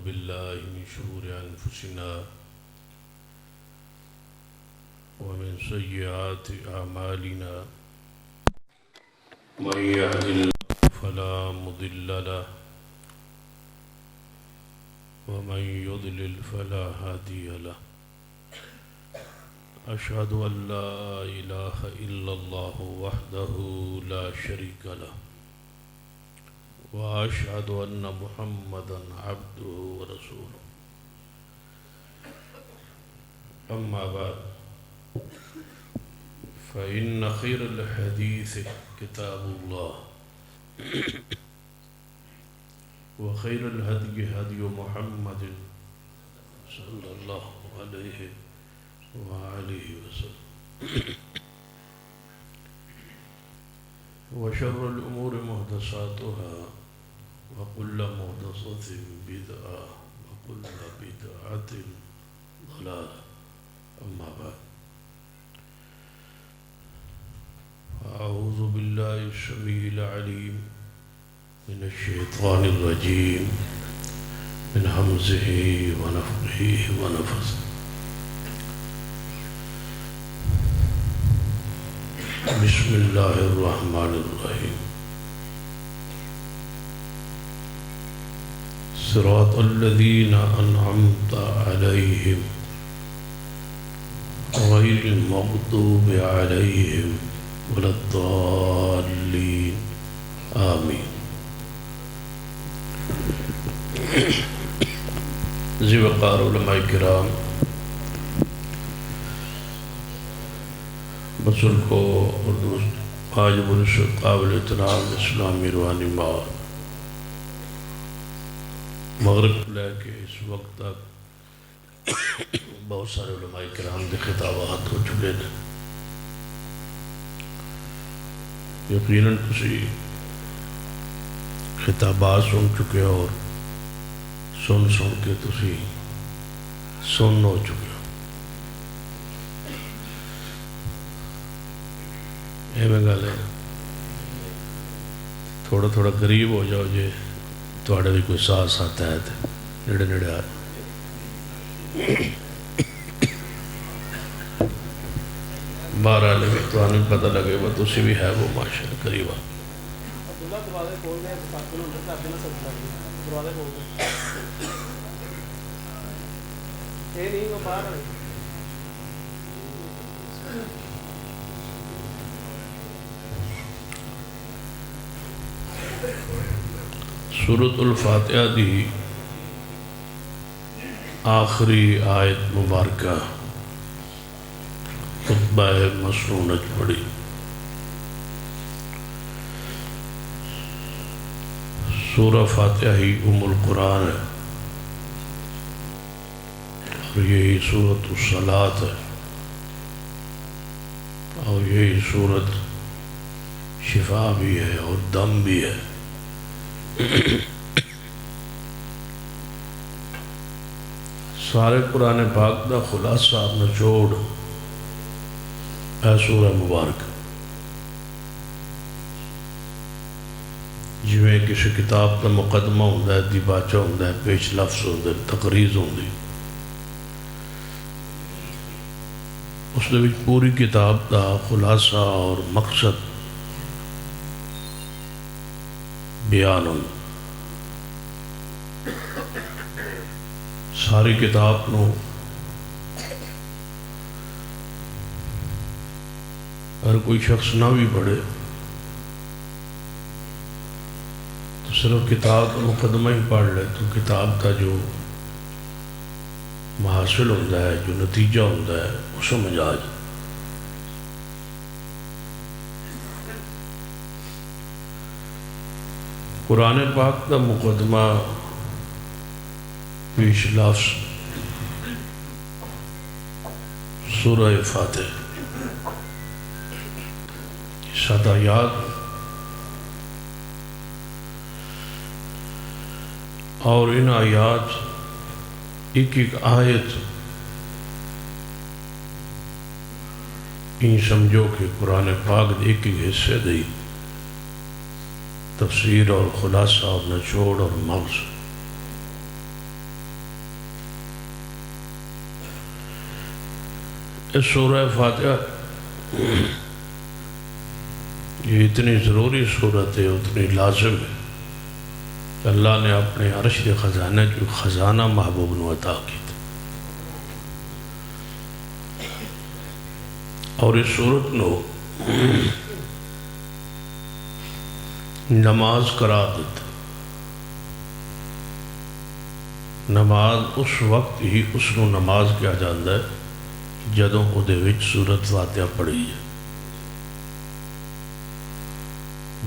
بالله من شرور أنفسنا ومن سيئات أعمالنا من يهد الله فلا مضل له ومن يضلل فلا هادي له أشهد أن لا إله إلا الله وحده لا شريك له وأشهد أن محمدا عبده ورسوله أما بعد فإن خير الحديث كتاب الله وخير الهدي هدي محمد صلى الله عليه وآله وسلم وشر الأمور محدثاتها وكل محدثة بدعة وكل بدعة ضلالة أما بعد أعوذ بالله السميع العليم من الشيطان الرجيم من همزه ونفخه ونفثه بسم الله الرحمن الرحيم صراط الذين أنعمت عليهم غير المغضوب عليهم ولا الضالين آمين ذی وقار علماء کرام، بزرگ کو اور دوست آج برسل قابل احترام اسلامی روحانی ماں مغرب لے کے اس وقت تک بہت سارے علماء کرام کے خطابات ہو چکے ہیں۔ یقیناً تسی خطابات سن چکے اور سن کے تسی سن ہو چکے ہو۔ ایویں گل ہے، تھوڑا تھوڑا قریب ہو جاؤ جے تھوڑے بھی کوئی ساتھ ساتھ ہے تے نیڑے نیڑے آ بہرحال بھی تو آنے پتہ لگے وہ تسی بھی ہے وہ ماشاءاللہ قریب آ۔ سورۃ الفاتحہ دی آخری آیت مبارکہ خطبہ مسنونت پڑھی۔ سورہ فاتحہ ہی ام القرآن ہے اور یہی سورۃ الصلاۃ ہے اور یہی سورۃ شفا بھی ہے اور دم بھی ہے۔ سارے قرآن پاک دا خلاصہ نچوڑ اے سورہ مبارک، جویں کسی کتاب دا مقدمہ ہوندہ ہے، دیباچہ ہوندہ ہے، پیش لفظ ہوندہ ہے، تقریز ہوندی، اس نے بھی پوری کتاب دا خلاصہ اور مقصد بیان ہوندہ۔ ساری کتاب نو اگر کوئی شخص نہ بھی پڑھے تو صرف کتاب کا مقدمہ ہی پڑھ لے تو کتاب کا جو محاصل ہوتا ہے، جو نتیجہ ہوتا ہے، وہ سمجھ آ جائے۔ قرآن پاک کا مقدمہ پیش لفظ سورہ فاتحہ، 7 آیات اور ان آیات ایک ایک آیت ان سمجھو کہ قرآن پاک ایک ایک حصے دی تفسیر اور خلاصہ اور نچوڑ اور مغز۔ اس سورہ فاتحہ یہ اتنی ضروری صورت ہے، اتنی لازم ہے کہ اللہ نے اپنے عرش کے خزانے جو خزانہ محبوب نو عطا کی تھی، اور اس صورت نو نماز قرار دیتا۔ نماز اس وقت ہی اس نو نماز کیا جاتا ہے جدوں وہ سورت فاتحہ پڑھی ہے۔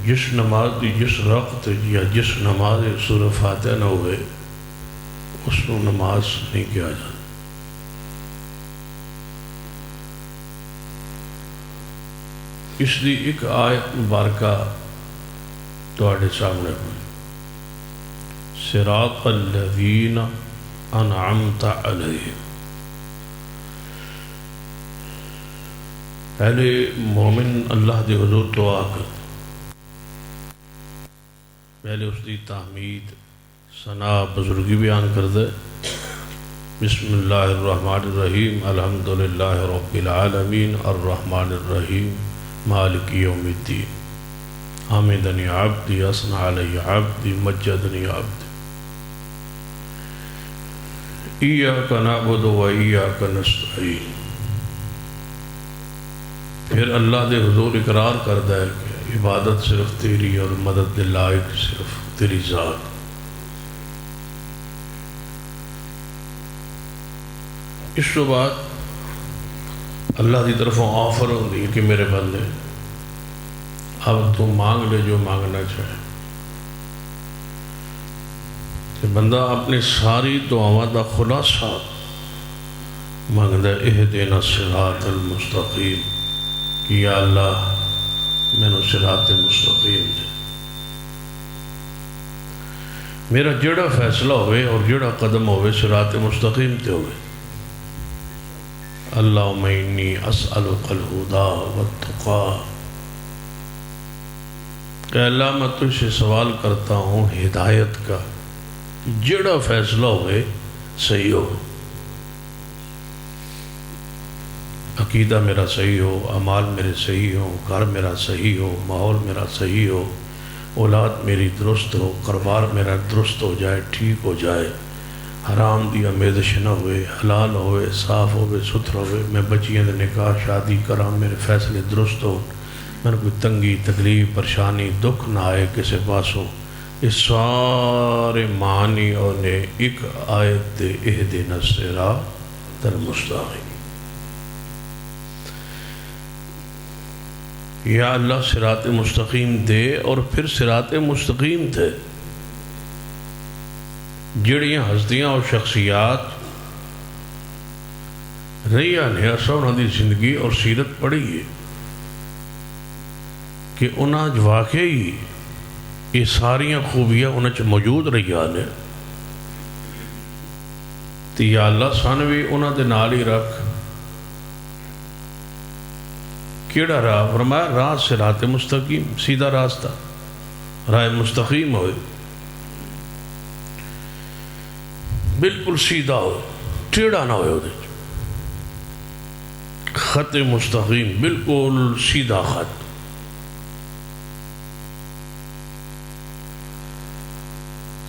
جس نماز دی جس وقت یا جس نماز سورت فاتحہ نہ ہوئے اس نو نماز نہیں کیا جاتا۔ اس دی ایک آیت مبارکہ تواڈے سامنے ہوئی، صراط الذین انعمت علیہم۔ پہلے مومن اللہ دے حضور دعا کر، پہلے اس دی تحمید ثنا بزرگی بیان کر دے۔ بسم اللہ الرحمن الرحیم، الحمدللہ رب العالمین، الرحمن الرحیم، مالک یوم الدین، حمدنی عبدی، اثنى علی عبدی، مجدنی عبدی، ایاک نعبد و ایاک نستعین۔ پھر اللہ دے حضور اقرار کرتا ہے کہ عبادت صرف تیری اور مدد دے لائق صرف تیری ذات۔ اس کے بعد اللہ دی طرفوں آفر ہوتی ہے کہ میرے بندے اب تو مانگ لے جو مانگنا چاہے۔ کہ بندہ اپنی ساری دعاواں دا خلاصہ مانگتا ہے، اہدنا الصراط المستقیم، کہ یا اللہ میں نے صراط مستقیم دے۔ میرا جڑا فیصلہ ہوئے اور جڑا قدم ہوئے صراط مستقیم تے ہوئے۔ اللہم انی اسألک الہدا والتقا، کہ اللہ میں تجھ سے سوال کرتا ہوں ہدایت کا، جڑا فیصلہ ہوئے صحیح ہو، عقیدہ میرا صحیح ہو، اعمال میرے صحیح ہو، گھر میرا صحیح ہو، ماحول میرا صحیح ہو، اولاد میری درست ہو، کاروبار میرا درست ہو جائے، ٹھیک ہو جائے، حرام دی آمیزش نہ ہوئے، حلال ہوئے، صاف ہوئے، ستھرا ہوئے، میں بچیاں دے نکاح شادی کراں، میرے فیصلے درست ہو، میں کوئی تنگی تکلیف پریشانی دکھ نہ آئے کسی پاسوں۔ اس سارے معنی اور نے ایک آیت دے، اہدنا الصراط المستقیم۔ یا اللہ صراط مستقیم دے، اور پھر صراط مستقیم تھے جڑیاں ہستیاں اور شخصیات رہیاں نے اسا انہاں دی زندگی اور سیرت پڑھی ہے کہ انہاں واقعی یہ ساریاں خوبیاں انہاں چ موجود رہیاں نے، تو یا اللہ سان بھی انہاں دے نال ہی رکھ۔ کیڑا راہ؟ فرمایا راہ صراط مستقیم، سیدھا راستہ، راہ مستقیم ہوئے، بالکل سیدھا ہوئے، ٹیڑھا نہ ہوئے، خط مستقیم، بالکل سیدھا خط۔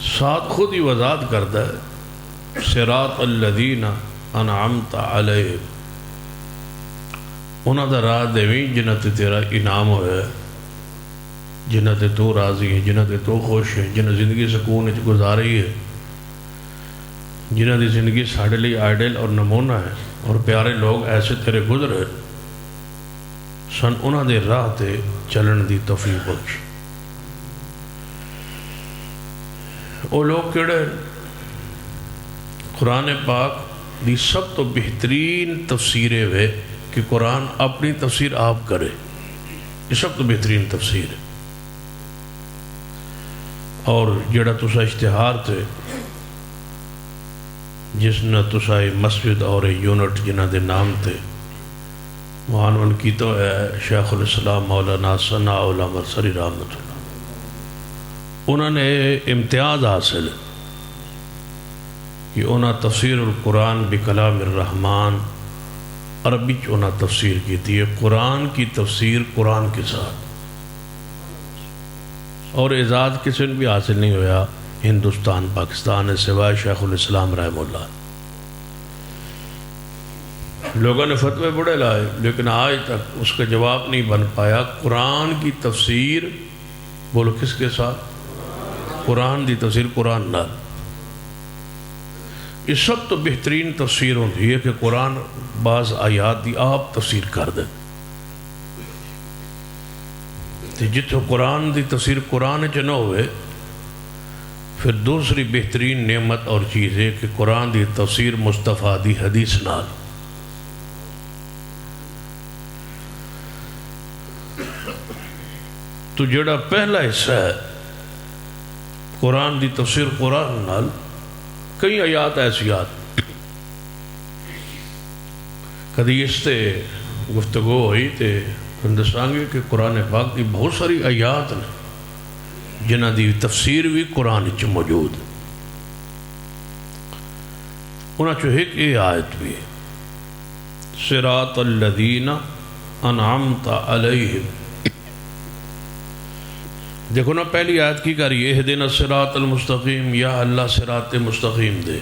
ساتھ خود ہی وضاحت کرتا ہے، صراط الذین انعمت علیہم، انہاں دا راہ دیویں جنہ تے تیرا انعام ہویا ہے، جنہ تے تو راضی ہے، جنہ تے تو خوش ہے، جنہ زندگی سکون وچ گزاری ہے، جنہ دی زندگی ساڑھے لئے آئیڈل اور نمونہ ہے، اور پیارے لوگ ایسے تیرے گزرے سن، انہاں دے راہ تے چلن دی توفیق بخش۔ وہ لوگ کیڑے قرآن پاک دی سب تو بہترین تفسیریں ہوئے کہ قرآن اپنی تفسیر آپ کرے، یہ سب تو بہترین تفسیر ہے۔ اور جڑا تسا اشتہار تھے جس نے تسا مسجد اور یونٹ جنہ دے نام تھے معانون کی تو ہے شیخ الاسلام مولانا ثناء اللہ مرسری رحمت اللہ، انہوں نے امتیاز حاصل کہ انہوں تفسیر القرآن بکلام الرحمن عربی چونا تفسیر کی تھی. قرآن کی تفسیر قرآن کے ساتھ، اور اعزاز کسی نے بھی حاصل نہیں ہویا ہندوستان پاکستان ہے سوائے شیخ الاسلام رحمہ اللہ. لوگوں نے فتوے بڑے لائے لیکن آج تک اس کا جواب نہیں بن پایا. قرآن کی تفسیر بولو کس کے ساتھ؟ قرآن دی تفسیر قرآن نال. یہ سب تو بہترین تفسیر ہوتی ہے کہ قرآن بعض آیات دی آپ تفسیر کر دیں. جتوں قرآن دی تفسیر قرآن چ نہ ہوئے پھر دوسری بہترین نعمت اور چیز ہے کہ قرآن دی تفسیر مصطفیٰ دی حدیث نال. تو جڑا پہلا حصہ ہے قرآن دی تفسیر قرآن نال، کئی آیات ایسیات کدی اس تے گفتگو ہوئی تے دسانگے کہ قرآن پاک دی بہت ساری آیات نے جنہ دی تفسیر بھی قرآن چ موجود. انہاں چو ایک یہ آیت بھی صراط الذین انعمت علیہم. دیکھو نا پہلی آیت کی کری اہدنا الصراط المستقیم، یا اللہ صراط مستقیم دے.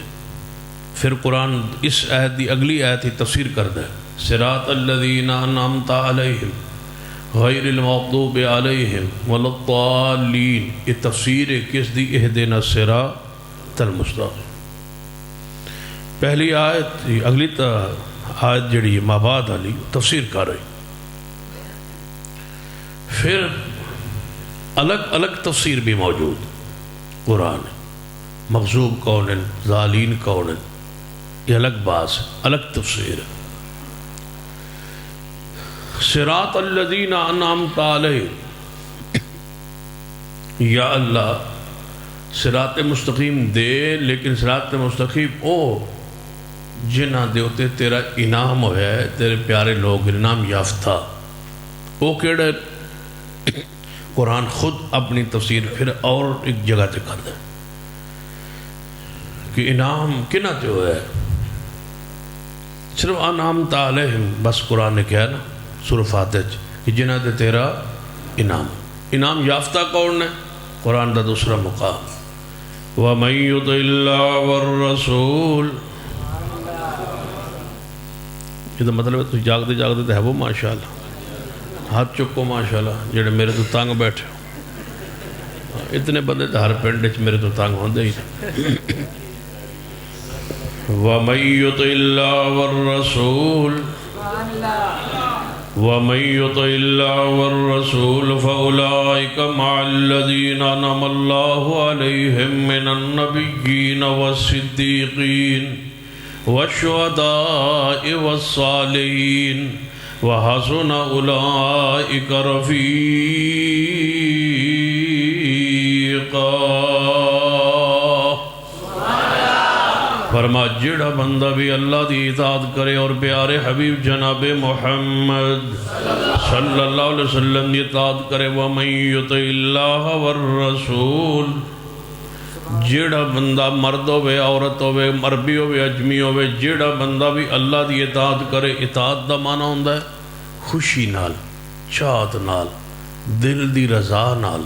پھر قرآن اس آیت دی اگلی آیت ہی تفسیر کردہ ہے صراط الذین انعمت علیہم غیر المغضوب علیہم ولا الضالین. یہ تفسیر ہے کس دی؟ اہدنا الصراط المستقیم. پہلی آیت اگلی آیت جڑی مابعد علی تفسیر کر رہی. پھر الگ الگ تفسیر بھی موجود قرآن. مغضوب کون، ضالین کون، یہ الگ باس ہے، الگ تفسیر ہے. صراط الذین انعمت علیہم، یا اللہ صراط مستقیم دے، لیکن صراط مستقیم او جنہ دے ہوتے تیرا انعام ہویا ہے، تیرے پیارے لوگ انعام یافتہ. او کیڑے قرآن خود اپنی تفسیر پھر اور ایک جگہ تے کر دے کہ انعام کنہ تے ہویا ہے. صرف انعمت علیہم بس قرآن نے کہا نا سورہ فاتحہ کہ جنہ دے تیرا انعام یافتہ کون ہے؟ قرآن دا دوسرا مقام وَمَن يُطِعِ اللَّهَ وَالرَّسُولَ. یہ تو مطلب ہے تو جاگتے جاگتے تو ہے وہ ماشاءاللہ ہاتھ چکو ماشاءاللہ جڑے میرے تو تنگ بیٹھے ہو. اتنے بندے تو ہر پنڈ وچ میرے تو تنگ ہوندے ہی. وَمَن يُطِعِ اللَّهَ وَالرَّسُولَ وَمَن يُطِعِ اللَّهَ وَالرَّسُولَ فَأُولَئِكَ مَعَ الَّذِينَ أَنْعَمَ اللَّهُ عَلَيْهِم مِّنَ النَّبِيِّينَ وَالصِّدِّيقِينَ وَالشُّهَدَاءِ وَالصَّالِحِينَ وَحَسُنَ أُولَئِكَ رَفِيقًا. فرما جڑا بندہ بھی اللہ دی اطاعت کرے اور پیارے حبیب جناب محمد صلی اللہ علیہ وسلم دی اطاعت کرے. وَمَن يُطِعِ اللَّهَ وَالرَّسُولَ. جڑا بندہ مرد ہوئے عورت ہوئے عربی ہوئے اجمی ہوئے جڑا بندہ بھی اللہ دی اطاعت کرے. اطاعت دا معنی ہوندہ ہے خوشی نال، چاہت نال، دل دی رضا نال،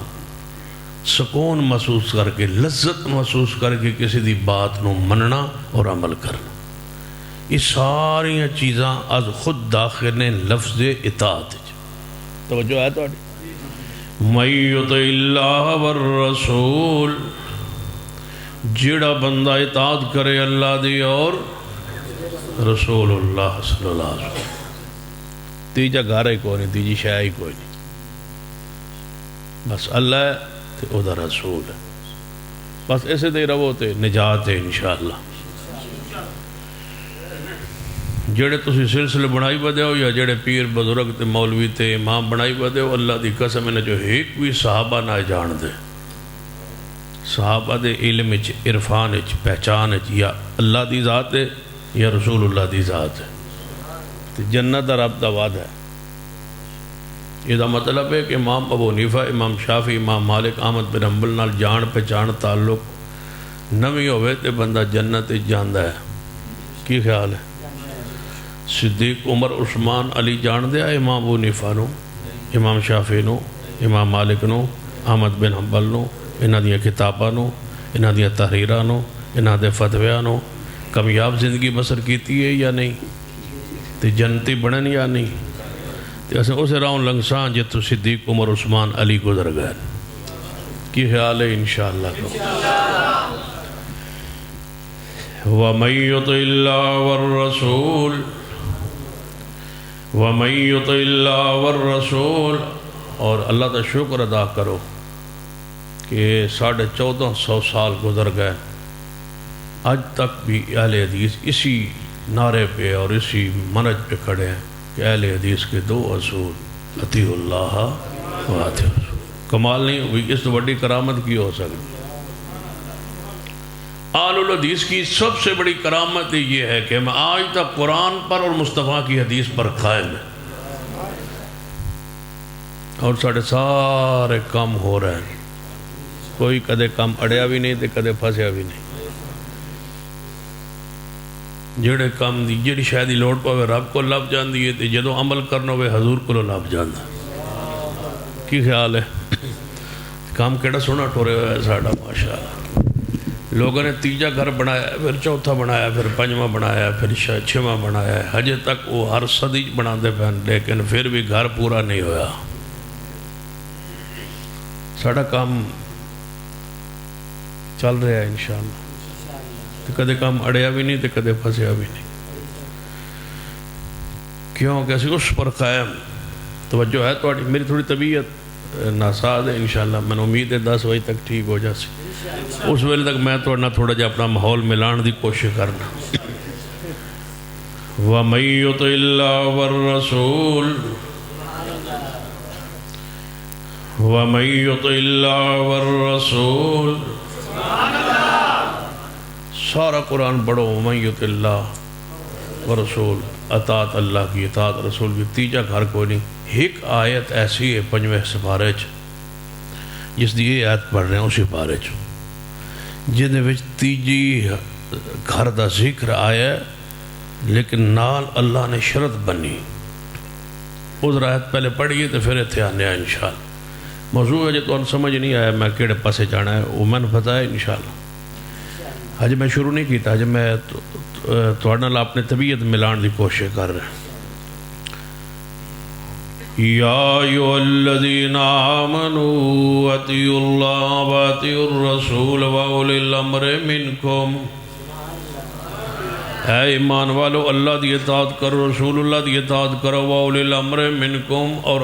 سکون محسوس کر کے، لذت محسوس کر کے کسی دی بات نو مننا اور عمل کرنا. یہ ساری چیزاں از خود داخل نے لفظ اطاعت. توجہ ہے تو مَن يُطِعِ اللَّهَ وَالرَّسُولَ. جڑا بندہ اطاعت کرے اللہ دی اور رسول اللہ صلی اللہ علیہ وسلم. تیجا گھر ہی کوئی نہیں، تیجی شاہ ہی کوئی نہیں، بس اللہ ہے تے او دا رسول ہے. بس ایسے دے رہو تے نجات ہے انشاءاللہ. جڑے تسی سلسلے بنائی بدے ہو یا جڑے پیر بزرگ تے مولوی تے امام بنائی بدے ہو، اللہ دی قسم نے جو ایک بھی صحابہ نہ جان دے. صحابہ دے علم اچ، عرفان اچ، پہچان اچ یا اللہ دی ذات ہے یا رسول اللہ دی ذات ہے. جنت رب دا وعدہ ہے. یہ دا مطلب ہے کہ امام ابو حنیفہ، امام شافعی، امام مالک، احمد بن حنبل نال جان پہچان تعلق نویں ہوئے تے بندہ جنت جاندہ ہے. کی خیال ہے؟ صدیق عمر عثمان علی جان دیا امام ابو حنیفہ نو، امام شافعی نو، امام مالک نو، احمد بن حنبل نو، انہاں دیاں کتاباں نو، انہاں دیاں تحریراں نو، انہاں دے فتویاں نو کامیاب زندگی بسر کیتی ہے یا نہیں؟ تے جنتی بنن یا نہیں؟ تے اسے اسے راؤں لنگساں جتو صدیق عمر عثمان علی گزر گئے کی خیال ہے انشاءاللہ کو وَمَن يُطِعِ اللَّهَ وَالرَّسُولَ وَمَن يُطِعِ اللَّهَ وَالرَّسُولَ اور اللہ کا شکر ادا کرو کہ 1450 سال گزر گئے، آج تک بھی اہل حدیث اسی نعرے پہ اور اسی منج پہ کھڑے ہیں کہ اہل حدیث کے دو اصول اطیعوا اللہ و اطیعوا الرسول۔ کمال نہیں ہوئی، اس بڑی کرامت کی ہو سکتی؟ اہل الحدیث کی سب سے بڑی کرامت یہ ہے کہ میں آج تک قرآن پر اور مصطفیٰ کی حدیث پر قائم ہے، اور ساڑھے سارے کام ہو رہے ہیں، کوئی کدے کام اڑیا بھی نہیں تے کدے پھنسیا بھی نہیں۔ جڑے کام دی جڑی شاید ہی لوڑ پاوے رب کو لب جان دیئے تے جدو عمل کرنا ہوئے حضور کو لب جان دا کی خیال ہے؟ کام کیڑا سونا ٹورے ہوئے ہے ساڑھا ماشاءاللہ۔ لوگوں نے تیجا گھر بنایا ہے، پھر چوتھا بنایا ہے، پھر پنجواں بنایا ہے، پھر چھواں بنایا ہے، ہجے تک وہ ہر صدی بنا دے پہن، لیکن پھر بھی گھر پورا نہیں ہویا۔ ساڑھا کام چل رہا ہے انشاءاللہ، تو کدے کام اڑیا بھی نہیں تو کدے پھنسیا بھی نہیں، کیوں کیسے اس پر قائم توجہ ہے تو میری تھوڑی طبیعت ناساز ہے انشاءاللہ، میں نے امید ہے 10 بجے تک ٹھیک ہو جاسی، اس ویلے تک میں تھوڑا جا اپنا ماحول ملان دی کوشش کرنا۔ وَمَن يُطِعِ اللَّهَ وَالرَّسُولَ وَمَن يُطِعِ اللَّهَ وَالرَّسُولَ سارا قرآن پڑھو، وَمَن يُطِعِ اللَّهَ وَالرَّسُولَ، اطاعت اللہ کی، اطاعت رسول کی، تیجا گھر کوئی نہیں۔ ایک آیت ایسی ہے 5ویں سپارے جس دی یہ آیت پڑھ رہے ہیں اسی پارے جن وچ تیجی گھر دا ذکر آیا لیکن نال اللہ نے شرط بنی، اس آیت پہلے پڑھیے تو پھر اتنے آنے ہیں انشاءاللہ۔ موضوع ہے جو تو سمجھ نہیں آیا میں کیڑے پاسے جانا ہے وہ میں نے پتہ ہے انشاءاللہ۔ آج میں شروع نہیں کیتا، آج میں توڑنا اپنے طبیعت ملان دی کوشش کر رہے ہیں۔ یا ایھا الذین آمنوا اطیعوا اللہ واطیعوا الرسول واولی الامر منکم، اے ایمان والو اللہ دی اطاعت کرو، رسول اللہ دی اطاعت کرو، واولی الامر منکم، اور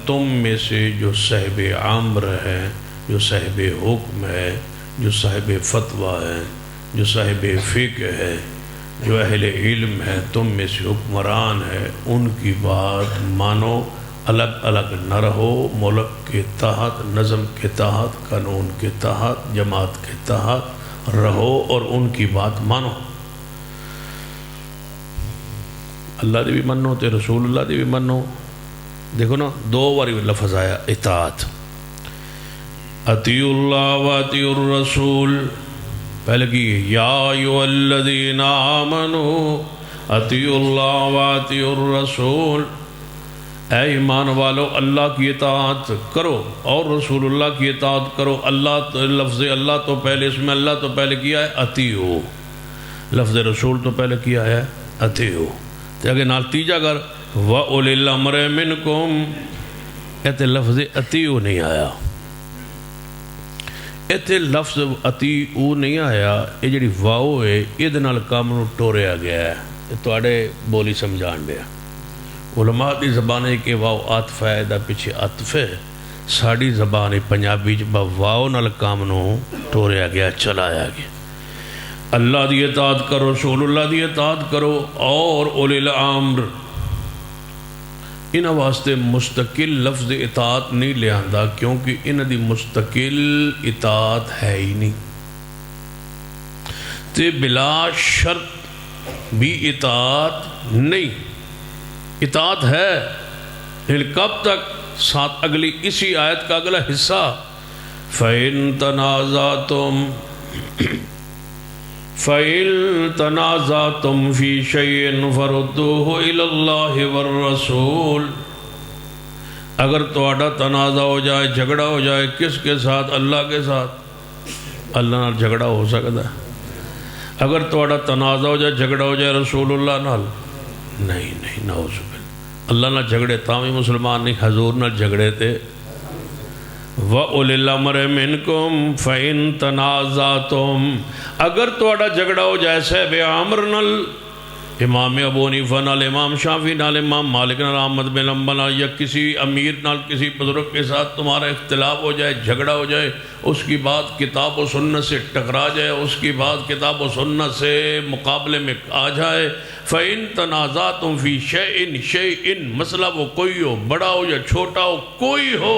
تم میں سے جو صاحب امر ہے، جو صاحب حکم ہے، جو صاحب فتویٰ ہے، جو صاحب فقہ ہے، جو اہل علم ہے، تم میں سے حکمران ہے، ان کی بات مانو، الگ الگ نہ رہو، ملک کے تحت، نظم کے تحت، قانون کے تحت، جماعت کے تحت رہو اور ان کی بات مانو۔ اللہ دی بھی منو تے رسول اللہ دی بھی منو۔ دیکھو نا 2 باری لفظ آیا اطاعت، اطیعوا اللہ واطیعوا الرسول، پہلے کی یا ایھا الذین آمنوا اطیعوا اللہ واطیعوا الرسول، اے ایمان والو اللہ کی اطاعت کرو اور رسول اللہ کی اطاعت کرو۔ اللہ لفظ اللہ تو پہلے، اس میں اللہ تو پہلے کیا ہے اطیعوا، لفظ رسول تو پہلے کیا ہے اطیعوا، تو اگر نال تیجا گر وَأُولِي الْأَمْرِ مِنْكُمْ، ایتے لفظ اطیعوا نہیں آیا، ایتے لفظ اطیعوا نہیں آیا، یہ جڑی واؤ ہے یہ نال کام نو ٹوریا گیا ہے، یہ تواڈے بولی سمجھان دیا۔ علماء دی زبان ہے کہ واو عطف ہے، دا پیچھے عطف ہے، ساڑی زبان پنجابی با واو نال کام نو ٹوریا گیا، چلایا گیا۔ اللہ دی اطاعت کرو، رسول اللہ دی اطاعت کرو، اور اولی الامر، انہاں واسطے مستقل لفظ اطاعت نہیں لے آندا کیونکہ انہاں دی مستقل اطاعت ہے ہی نہیں، تے بلا شرط بھی اطاعت نہیں، اطاعت ہے لیکن کب تک؟ ساتھ اگلی اسی آیت کا اگلا حصہ، فَإِن تَنَازَعْتُمْ فَإِن تَنَازَعْتُمْ فِي شَيْءٍ فَرُدُّوهُ إِلَى اللَّهِ وَالرَّسُولِ، اگر تہاڈا تنازع ہو جائے، جھگڑا ہو جائے، کس کے ساتھ؟ اللہ کے ساتھ۔ اللہ نال جھگڑا ہو سکتا ہے؟ اگر تہاڈا تنازع ہو جائے، جھگڑا ہو جائے رسول اللہ نال؟ نہیں، نعوذ باللہ۔ اللہ نال جھگڑے تاں بھی مسلمان نہیں، حضور نال جھگڑے تے وَأُولِي الْأَمْرِ مِنْكُمْ فَإِن تَنَازَعْتُمْ، اگر تہاڈا جھگڑا ہو جائے صاحب عمر نال، امام ابو حنیفہ نال، امام شافعی نال، امام مالک نال، احمد بن حنبل نال، یا کسی امیر نال، کسی بزرگ کے ساتھ تمہارا اختلاف ہو جائے، جھگڑا ہو جائے، اس کی بات کتاب و سنت سے ٹکرا جائے، اس کی بات کتاب و سنت سے مقابلے میں آ جائے، فَإِن تَنَازَعْتُمْ فِي شَيْءٍ، مسئلہ وہ کوئی ہو، بڑا ہو یا چھوٹا ہو، کوئی ہو،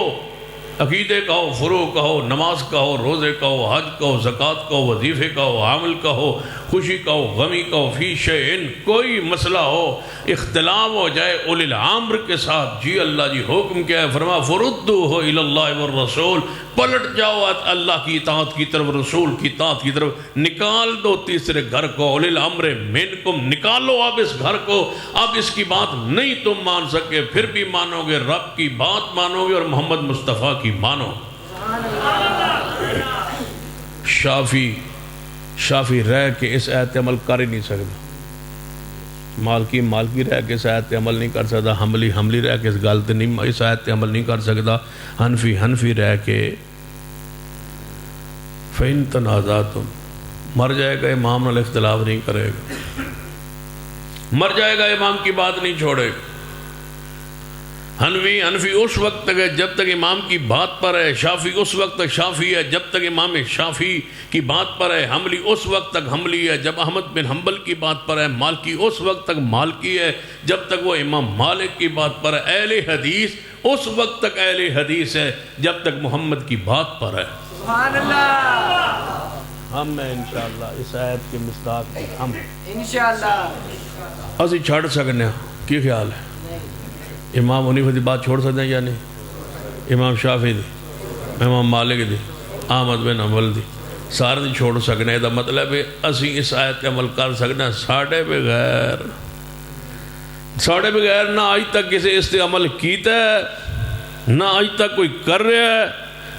عقیدے کا ہو، فروع کا ہو، نماز کا ہو، روزے کا ہو، حج کا ہو، زکوٰۃ کا ہو، وظیفے کا ہو، عمل کا ہو، خوشی کا ہو، غمی کا ہو، فی شیئن، کوئی مسئلہ ہو، اختلاف ہو جائے اولی الامر کے ساتھ، جی اللہ جی حکم کیا ہے؟ فرما فردوہ الی اللہ والرسول، پلٹ جاؤ اللہ کی اطاعت کی طرف، رسول کی اطاعت کی طرف، نکال دو تیسرے گھر کو، اولی الامر منکم، نکالو اب اس گھر کو، اب اس کی بات نہیں تم مان سکے، پھر بھی مانو گے رب کی بات مانو گے اور محمد مصطفیٰ کی مانو۔ شافی رہ کے اس آیت عمل کر ہی نہیں سکتا، مالکی رہ کے اس آیت عمل نہیں کر سکتا، حملی رہ کے اس غلط نہیں اس آیت عمل نہیں کر سکتا، حنفی رہ کے فَإِن تَنَازَعْتُمْ، مر جائے گا امام نال اختلاف نہیں کرے گا، مر جائے گا امام کی بات نہیں چھوڑے گا۔ حنفی اس وقت تک ہے جب تک امام کی بات پر ہے، شافی اس وقت تک شافی ہے جب تک امام شافی کی بات پر ہے، حنبلی اس وقت تک حنبلی ہے جب احمد بن حنبل کی بات پر ہے، مالکی اس وقت تک مالکی ہے جب تک وہ امام مالک کی بات پر ہے، اہل حدیث اس وقت تک اہل حدیث ہے جب تک محمد کی بات پر ہے۔ سبحان اللہ۔ ہم ہیں انشاءاللہ اس آیت کے مصداق ہم انشاءاللہ اسی چھڑ سکنے ہیں، کی خیال ہے؟ امام حنیفہ دی بات چھوڑ سکتے ہیں یا نہیں؟ امام شافعی دی، امام مالک دی، احمد بن حنبل دی، سارے دی چھوڑ سکنے ہیں۔ دا مطلب ہے اسی اس آیت کے عمل کر سکنے ہیں ساڑھے بغیر نہ آج تک کسی اس تے عمل کیتا ہے، نہ آج تک کوئی کر رہا ہے،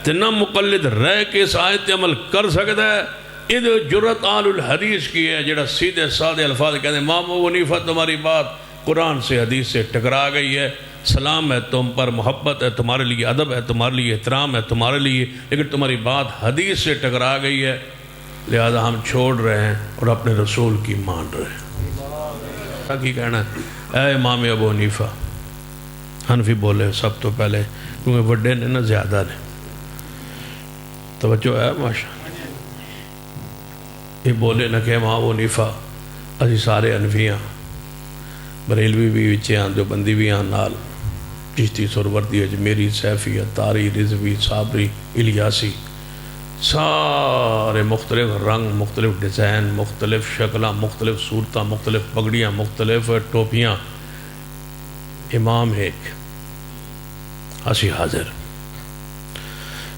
تے نہ مقلد رہ کے اس آیت تے عمل کر سکتا ہے۔ یہ جرت آل الحدیث کی ہے جڑا سیدھے سادے الفاظ کہتے ہیں امام ابو حنیفہ تمہاری بات قرآن سے حدیث سے ٹکرا گئی ہے، سلام ہے تم پر، محبت ہے تمہارے لیے، ادب ہے تمہارے لیے، احترام ہے تمہارے لیے، لیکن تمہاری بات حدیث سے ٹکرا گئی ہے، لہذا ہم چھوڑ رہے ہیں اور اپنے رسول کی مان رہے ہیں۔ کیا کی کہنا ہے؟ اے امام ابو حنیفہ، حنفی بولے سب تو پہلے کیونکہ وڈے نے نا زیادہ نے، توجہ ہے ماشاء یہ بولے نہ کہ امام ابو حنیفہ اسی سارے حنفیاں، بریلوی بھی وچے آن، دیوبندی بھی آن نال، چشتی سہروردی، اجمیری، سیفی، اتاری، رضوی، صابری، الیاسی، سارے مختلف رنگ، مختلف ڈیزائن، مختلف شکلیں، مختلف صورتیں، مختلف پگڑیاں، مختلف ٹوپیاں، امام ایک اسی حاضر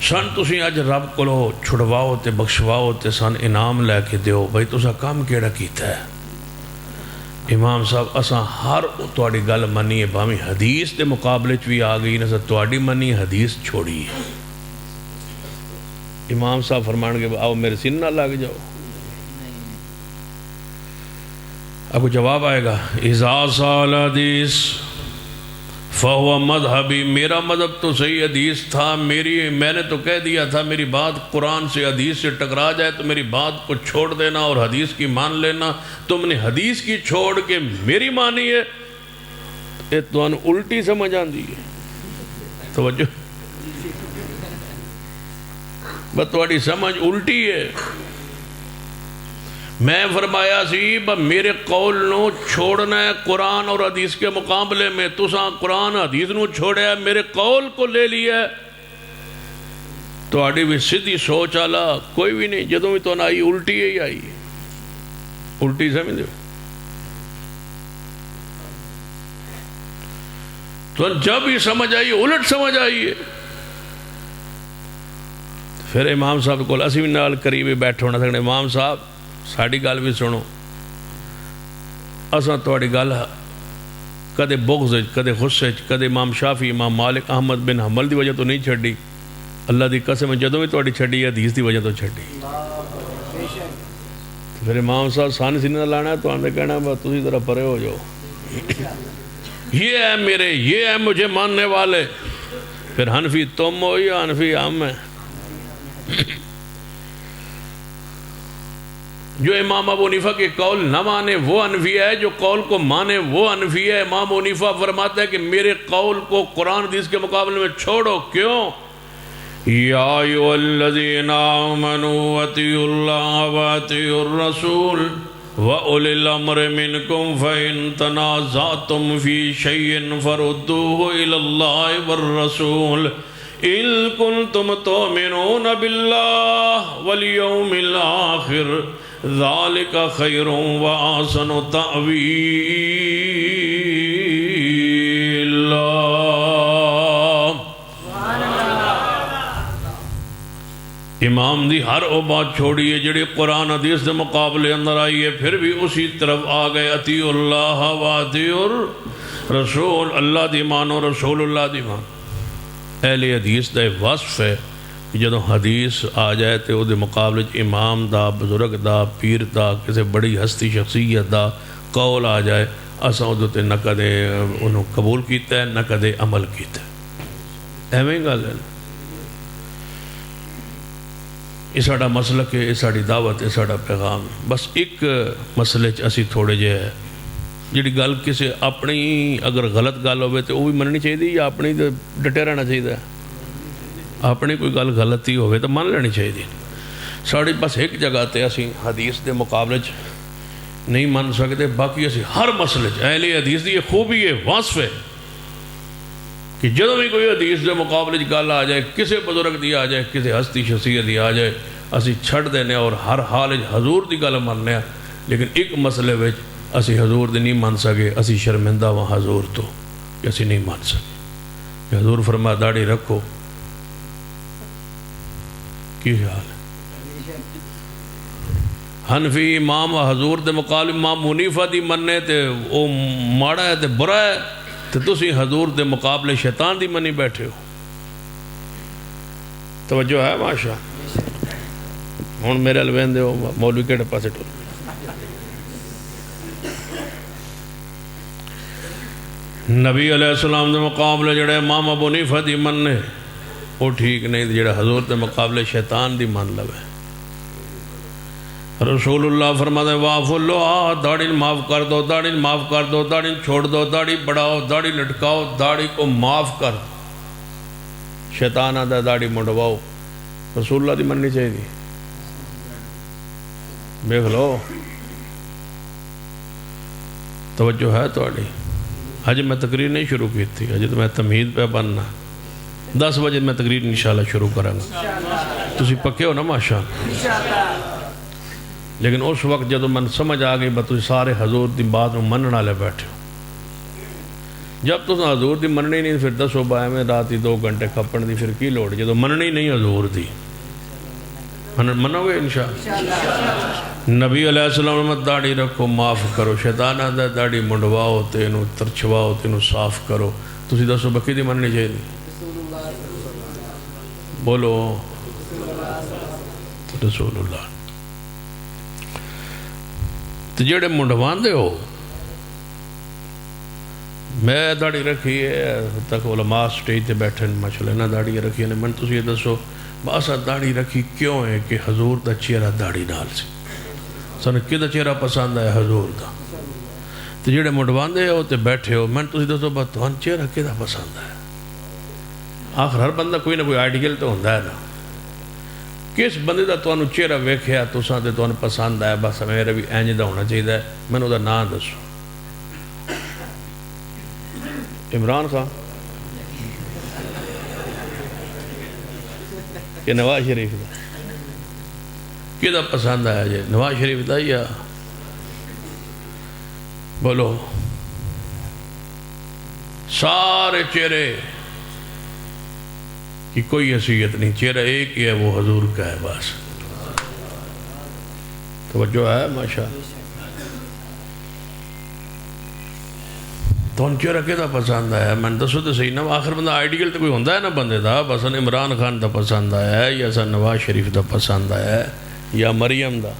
سن۔ تسی اج رب کو چھڑواؤ تے بخشواؤ تے سن انعام لے کے دیو، بھائی تسا کام کیڑا کیتا ہے؟ امام صاحب اساں ہر تواڈی گل منی ہے، بھاویں حدیث دے مقابلے چ بھی آ گئی نہ تواڈی منی حدیث چھوڑی ہے۔ امام صاحب فرمان کے آؤ میرے سن نہ لگ جاؤ، اب کو جواب آئے گا اذا سال حدیث فہو مذہبی، میرا مذہب تو صحیح حدیث تھا، میں نے تو کہہ دیا تھا میری بات قرآن سے حدیث سے ٹکرا جائے تو میری بات کو چھوڑ دینا اور حدیث کی مان لینا، تم نے حدیث کی چھوڑ کے میری مانی ہے، یہ تو الٹی سمجھ آندی ہے۔ توجہ، بس تھوڑی سمجھ الٹی ہے۔ میں فرمایا سی میرے قول نو چھوڑنا ہے قرآن اور حدیث کے مقابلے میں، تساں قرآن حدیث نو چھوڑیا، میرے قول کو لے لیا، تو آڑی بھی سیدھی سوچ آلا کوئی بھی نہیں، جدوں بھی تو نہ آئی الٹی ہی آئی، الٹی سمجھ دو۔ تو جب ہی سمجھ آئی الٹ سمجھ آئی ہے، پھر امام صاحب کو اسی بھی نال قریبی بیٹھے ہونا سکتے، امام صاحب ساڑی گل بھی سنو. اساں تواڈی گل کدے بغض کدے غصے کدے امام شافعی امام مالک احمد بن حنبل دی وجہ تو نہیں چھڈی. اللہ دی قسم جدوں بھی تواڈی چھڈی ہے حدیث دی وجہ تو چھڈی. پھر امام صاحب سان سینے لانا تو آنے کہنا بس تسی ذرا پرے ہو جاؤ. یہ ہے میرے یہ ہے مجھے ماننے والے. پھر حنفی تم ہو یا حنفی ہم ہیں. جو امام ابو حنیفہ کے قول نہ مانے وہ حنفی ہے, جو قول کو مانے وہ حنفی ہے. امام ابو حنیفہ فرماتا ہے کہ میرے قول کو قرآن حدیث کے مقابلے میں چھوڑو. کیوں؟ یا ایھا الذین آمنوا اطیعوا اللہ واطیعوا الرسول وَأُولِي الْأَمْرِ مِنْكُمْ فَإِن تَنَازَعْتُمْ فِي شَيْءٍ فَرُدُّوهُ إِلَى اللَّهِ وَالرَّسُولِ إِن كُنتُمْ تُؤْمِنُونَ بِاللَّهِ وَالْيَوْمِ الْآخِرِ ذَلِكَ خَيْرٌ وَأَحْسَنُ تَأْوِيلًا. امام دی ہر او بات چھوڑی ہے جڑی قرآن حدیث دے مقابلے اندر آئی ہے, پھر بھی اسی طرف آ گئے. اطیعوا اللہ واطیعوا الرسول. اللہ دی مانو رسول اللہ دی مانو. اہل حدیث دا وصف ہے کہ جدوں حدیث آ جائے تو دے مقابلے امام دا بزرگ دا پیر دا کسی بڑی ہستی شخصیت دا قول آ جائے اساں اودے تے نہ کدے انہوں قبول کیتا ہے نہ کدے عمل کیتا ہے. ایویں گل ہے. یہ ساڑا مسلک ہے, یہ ساڑی دعوت ہے, ساڑا پیغام. بس ایک مسئلے اسی تھوڑے جے ہے جڑی گل کسی اپنی اگر غلط گل ہوئے تو وہ بھی مننی چاہیے یا اپنی ڈٹے رہنا چاہیے. اپنی کوئی گل غلطی ہوئے تو من لینی چاہیے. ساڑی بس ایک جگہ تے اسی حدیث دے مقابلے نہیں من سکتے, باقی اسی ہر مسئلے اہل حدیث دی یہ خوبی ہے وصف ہے کہ جدوں بھی کوئی حدیث دے مقابلے گل آ جائے کسی بزرگ دی آ جائے کسی ہستی شخصیت دی آ جائے اسی چھڑ دینے اور ہر حال حضور دی گل مننے. لیکن ایک مسئلے وچ اسی حضور دی نہیں من سکے, اسی شرمندہ وہاں حضور تو کہ اسی نہیں من سکے. حضور فرما داڑھی رکھو. کی خیال ہے؟ حنفی امام حضور دے مقابلے امام حنیفہ دی مننے تے او ماڑا ہے تے برا ہے, تو تسی حضور دے مقابلے شیطان دی منی بیٹھے ہو. توجہ ہے ماشاء. ہون میرے الوین دے ہو مولوی کیڑے پاسے ٹول. نبی علیہ السلام دے مقابلے جڑے امام ابو حنیفہ دی مننے وہ ٹھیک نہیں, جڑے حضور دے مقابلے شیطان دی من لوے. رسول اللہ فرماتے ہیں واف اللہ, داڑھی معاف کر دو, داڑھی معاف کر دو, داڑھی چھوڑ دو, داڑھی بڑھاؤ, داڑھی لٹکاؤ, داڑھی کو معاف کر. شیطان آدھا داڑھی مڈواؤ. رسول اللہ دی مننی چاہیے. دیکھ لو توجہ ہے تھوڑی. ہجے میں تقریر نہیں شروع کی تھی, ہجے تو میں تمہید پہ بننا. 10 بجے میں تقریر انشاءاللہ شروع کروں گا. تسی پکے ہو نا ماشاءاللہ. لیکن اس وقت جدو من سمجھ آ گئی بس سارے حضور دی بات میں مننا لے بیٹھے ہو. جب تو حضور دی مننی نہیں پھر 10 بائے میں رات ہی 2 گھنٹے کھپن دی پھر کی لوڑ جدو مننی نہیں حضور دی. منو گے انشاءاللہ. نبی علیہ السلام نے داڑھی رکھو معاف کرو. شیطان آدھا داڑھی منڈواؤ تینوں ترچواؤ تینوں صاف کرو. تسی دسو بکی دی مننی چاہیے. بولو رسول اللہ. تو جڑے منڈوان دے ہو میں داڑھی رکھی ہے تک علماء سٹیج تے بیٹھے ماشاءاللہ نہ داڑھی رکھی ہے. من تسی یہ دسو باسا داڑھی رکھی کیوں ہے کہ حضور دا چہرہ داڑھی نال سی. سن کدا چہرہ پسند ہے حضور دا. تو جڑے منڈوان دے ہو تے بیٹھے ہو من تسی دسو بس تہن چہرہ کدا پسند ہے. آخر ہر بندہ کوئی نہ کوئی آئیڈیل تو ہوندا ہے نا. کس بندے دا تانوں چہرہ ویکھیا تساں تے تانوں پسند آیا بس میرا بھی انج دا ہونا چاہیے. مینوں دا نام دسو. عمران خان کہ نواز شریف دا کدا پسند آیا جی؟ نواز شریف دا یا بولو. سارے چہرے کی کوئی حیثیت نہیں, چہرہ ایک ہی ہے وہ حضور کا ہے بس. توجہ ہے ماشاء تو چہرہ کہ پسند آیا میں دسو تو صحیح نا آخر بندہ آئیڈیل تو کوئی ہوتا ہے نا بندے دا بس عمران خان دا پسند آیا ہے یا نواز شریف دا پسند آیا ہے یا مریم دا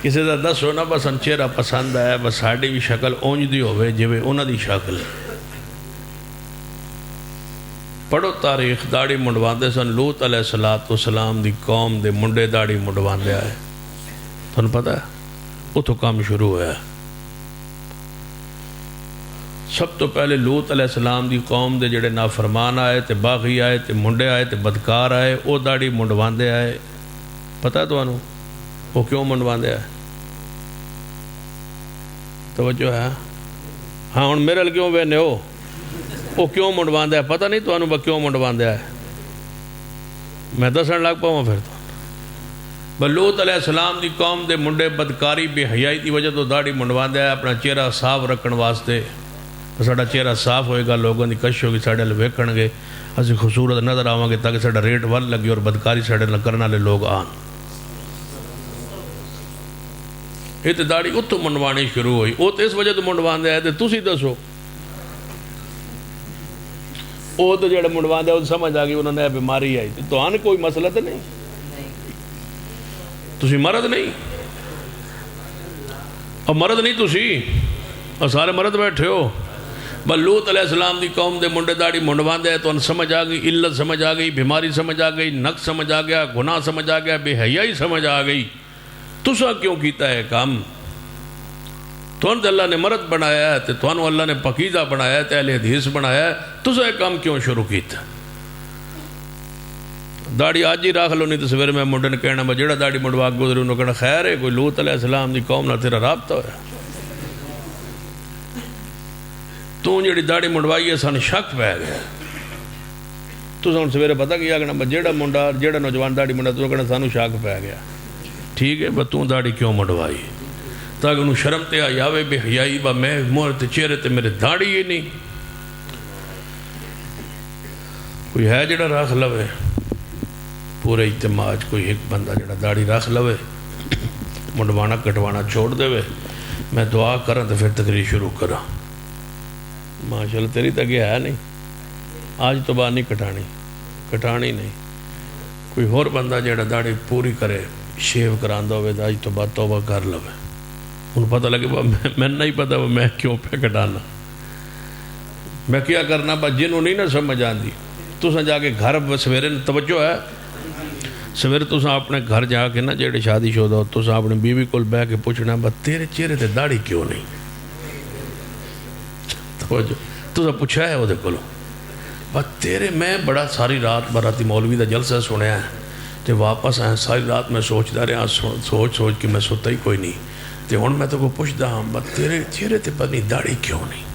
کسی دا دس ہونا بس چہرہ پسند آیا بس ساڑی بھی شکل اونج دی ہوئے جوے انہ دی شکل پڑھو تاریخ داڑی منڈواندے سن لوط علیہ السلام دی قوم دے منڈے داڑی منڈواندے آئے تھوڑا پتہ ہے وہ تو کام شروع ہوا ہے سب تو پہلے لوط علیہ السلام دی قوم دے جڑے نافرمان آئے تے باغی آئے تے منڈے آئے تے بدکار آئے وہ داڑی منڈواندے آئے پتہ ہے تو انہوں وہ کیوں منڈواندے آئے توجہ ہے ہاں ان میرے کیوں بہنے ہو وہ کیوں منڈواندے آئے پتہ نہیں تو انہوں کیوں منڈواندے آئے میں دسن لگ پاؤں پھر تو لوط علیہ السلام دی قوم دے منڈے بدکاری بے حیائی دی وجہ تو داڑھی منڈواندے آئے اپنا چہرہ صاف رکھن واسطے ساڑا چہرہ صاف ہوئے گا لوگوں دی کش ہوگی ساڑے لویکھن گے اسی خوبصورت نظر آواں گے تاکہ ساڑا ریٹ ول لگی اور بدکاری ساڑے کرنے لے لوگ آن یہ تو داڑھی اتو منڈوانی شروع ہوئی وہ تو اس وجہ تو منڈواندے آئے تو تسی دسو وہ تو جڑے منڈواندے آئے سمجھ آگئی انہوں نے بیماری آئی تو آن کوئی مسئلہ تو نہیں تسی مرد نہیں اور مرد نہیں تسی اور سارے مرد بیٹھے ہو بل لوط علیہ السلام دی قوم دے منڈے داڑھی منڈواندے ہیں تو ان سمجھ آگئی علت سمجھ آگئی بیماری سمجھ آگئی نقص سمجھ آگیا گناہ سمجھ آگیا بے حیائی سمجھ آگئی تسا کیوں کیتا ہے کام تو انت اللہ نے مرد بنایا ہے تو انہوں اللہ نے پاکیزہ بنایا ہے اہل حدیث بنایا ہے تسا کام کیوں شروع کیتا ہے داڑھی آج ہی راکھ لو نہیں تو سویرے میں منڈے نے کہنا میں جڑا داڑھی منڈوا گزرے انہوں کہنا خیر ہے کوئی لوط علیہ السلام دی قوم نہ تیرا رابطہ ہویا تو جڑی داڑھی منڈوائی ہے سان شک پہ گیا تو سان سویرے پتہ کیا کہ جڑا منڈا جڑا نوجوان داڑھی منڈا تو کہنا سانو شک پہ گیا ٹھیک ہے بس تو داڑھی کیوں منڈوائی تاکہ انہوں شرم تے آئی آوے بے حیائی با میں مورت چہرے تے میرے داڑھی ہی نہیں کوئی ہے جڑا راکھ لوے پورے اجتماع کوئی ایک بندہ جڑا داڑھی رکھ لوے منڈوانا کٹوانا چھوڑ دے وے میں دعا کرا تو پھر تقریر شروع کرا ماشاءاللہ تیری تک یہ ہے نہیں آج تو بات نہیں کٹانی نہیں کوئی اور بندہ جڑا داڑھی پوری کرے شیو کراندہ ہوئے آج تو بات توبہ کر لوے انہوں پتہ لگے میں نہیں پتہ میں کیوں پہ کٹانا میں کیا کرنا بس جنہوں نہیں نہ سمجھ آندی تو سن جا کے گھر سویرے توجہ ہے سویرے تو اپنے گھر جا کے نا جیڑے شادی شدہ ہو تو اپنے بیوی کو بہ کے پوچھنا بس تیرے چہرے تے داڑھی کیوں نہیں تو پوچھا ہے وہ دیکھو لو بس تیرے میں بڑا ساری رات براتی مولوی دا جلسہ سنیا ہے تے واپس آئے ساری رات میں سوچتا رہا سوچ کے میں سوتا ہی کوئی نہیں تے ہون میں تو کو پوچھتا ہوں بس تیرے چہرے تے پتنی داڑھی کیوں نہیں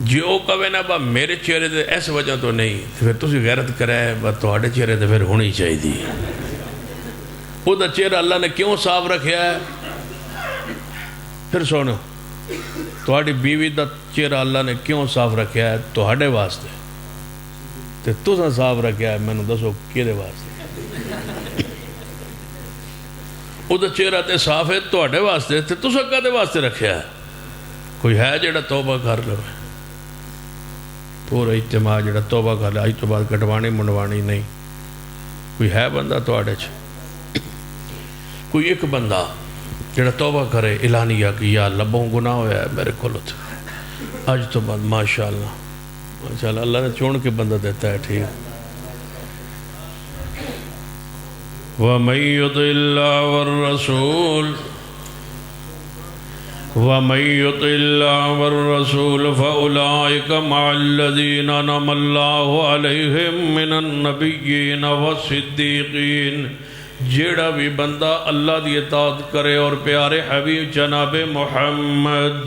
جو کہے نا با میرے چہرے تے ایس وجہ تو نہیں پھر تسی غیرت کرے با تواڈے چہرے تے پھر ہونی چاہیے دی وہ دا چہرہ اللہ نے کیوں صاف رکھیا ہے پھر سنو تواڈی بیوی دا چہرہ اللہ نے کیوں صاف رکھیا ہے تواڈے واسطے تے تساں صاف رکھیا ہے میں نے دسو کیدے واسطے وہ دا چہرہ تے صاف ہے تواڈے واسطے تے تساں کدے واسطے رکھیا ہے کوئی ہے جڑا توبہ کر لو پورا اجتماع جڑا توبہ کر لے آج تو بعد کٹوانی منڈوانی نہیں کوئی ہے بندہ تو آڑے چھے کوئی ایک بندہ جڑا توبہ کرے اعلانیہ کی یا لبوں گناہ ہویا ہے میرے کھلت آج تو بعد ماشاءاللہ اللہ نے چون کے بندہ دیتا ہے ٹھیک وَمَن يُطِعِ اللَّهَ وَالرَّسُولَ وَمَن يُطِعِ اللَّهَ وَالرَّسُولَ فَأُولَئِكَ مَعَ الَّذِينَ أَنْعَمَ اللَّهُ عَلَيْهِمْ مِنَ النَّبِيِّينَ وَالصِّدِّيقِينَ جیڑا بھی بندہ اللہ دی اطاعت کرے اور پیارے حبیب جناب محمد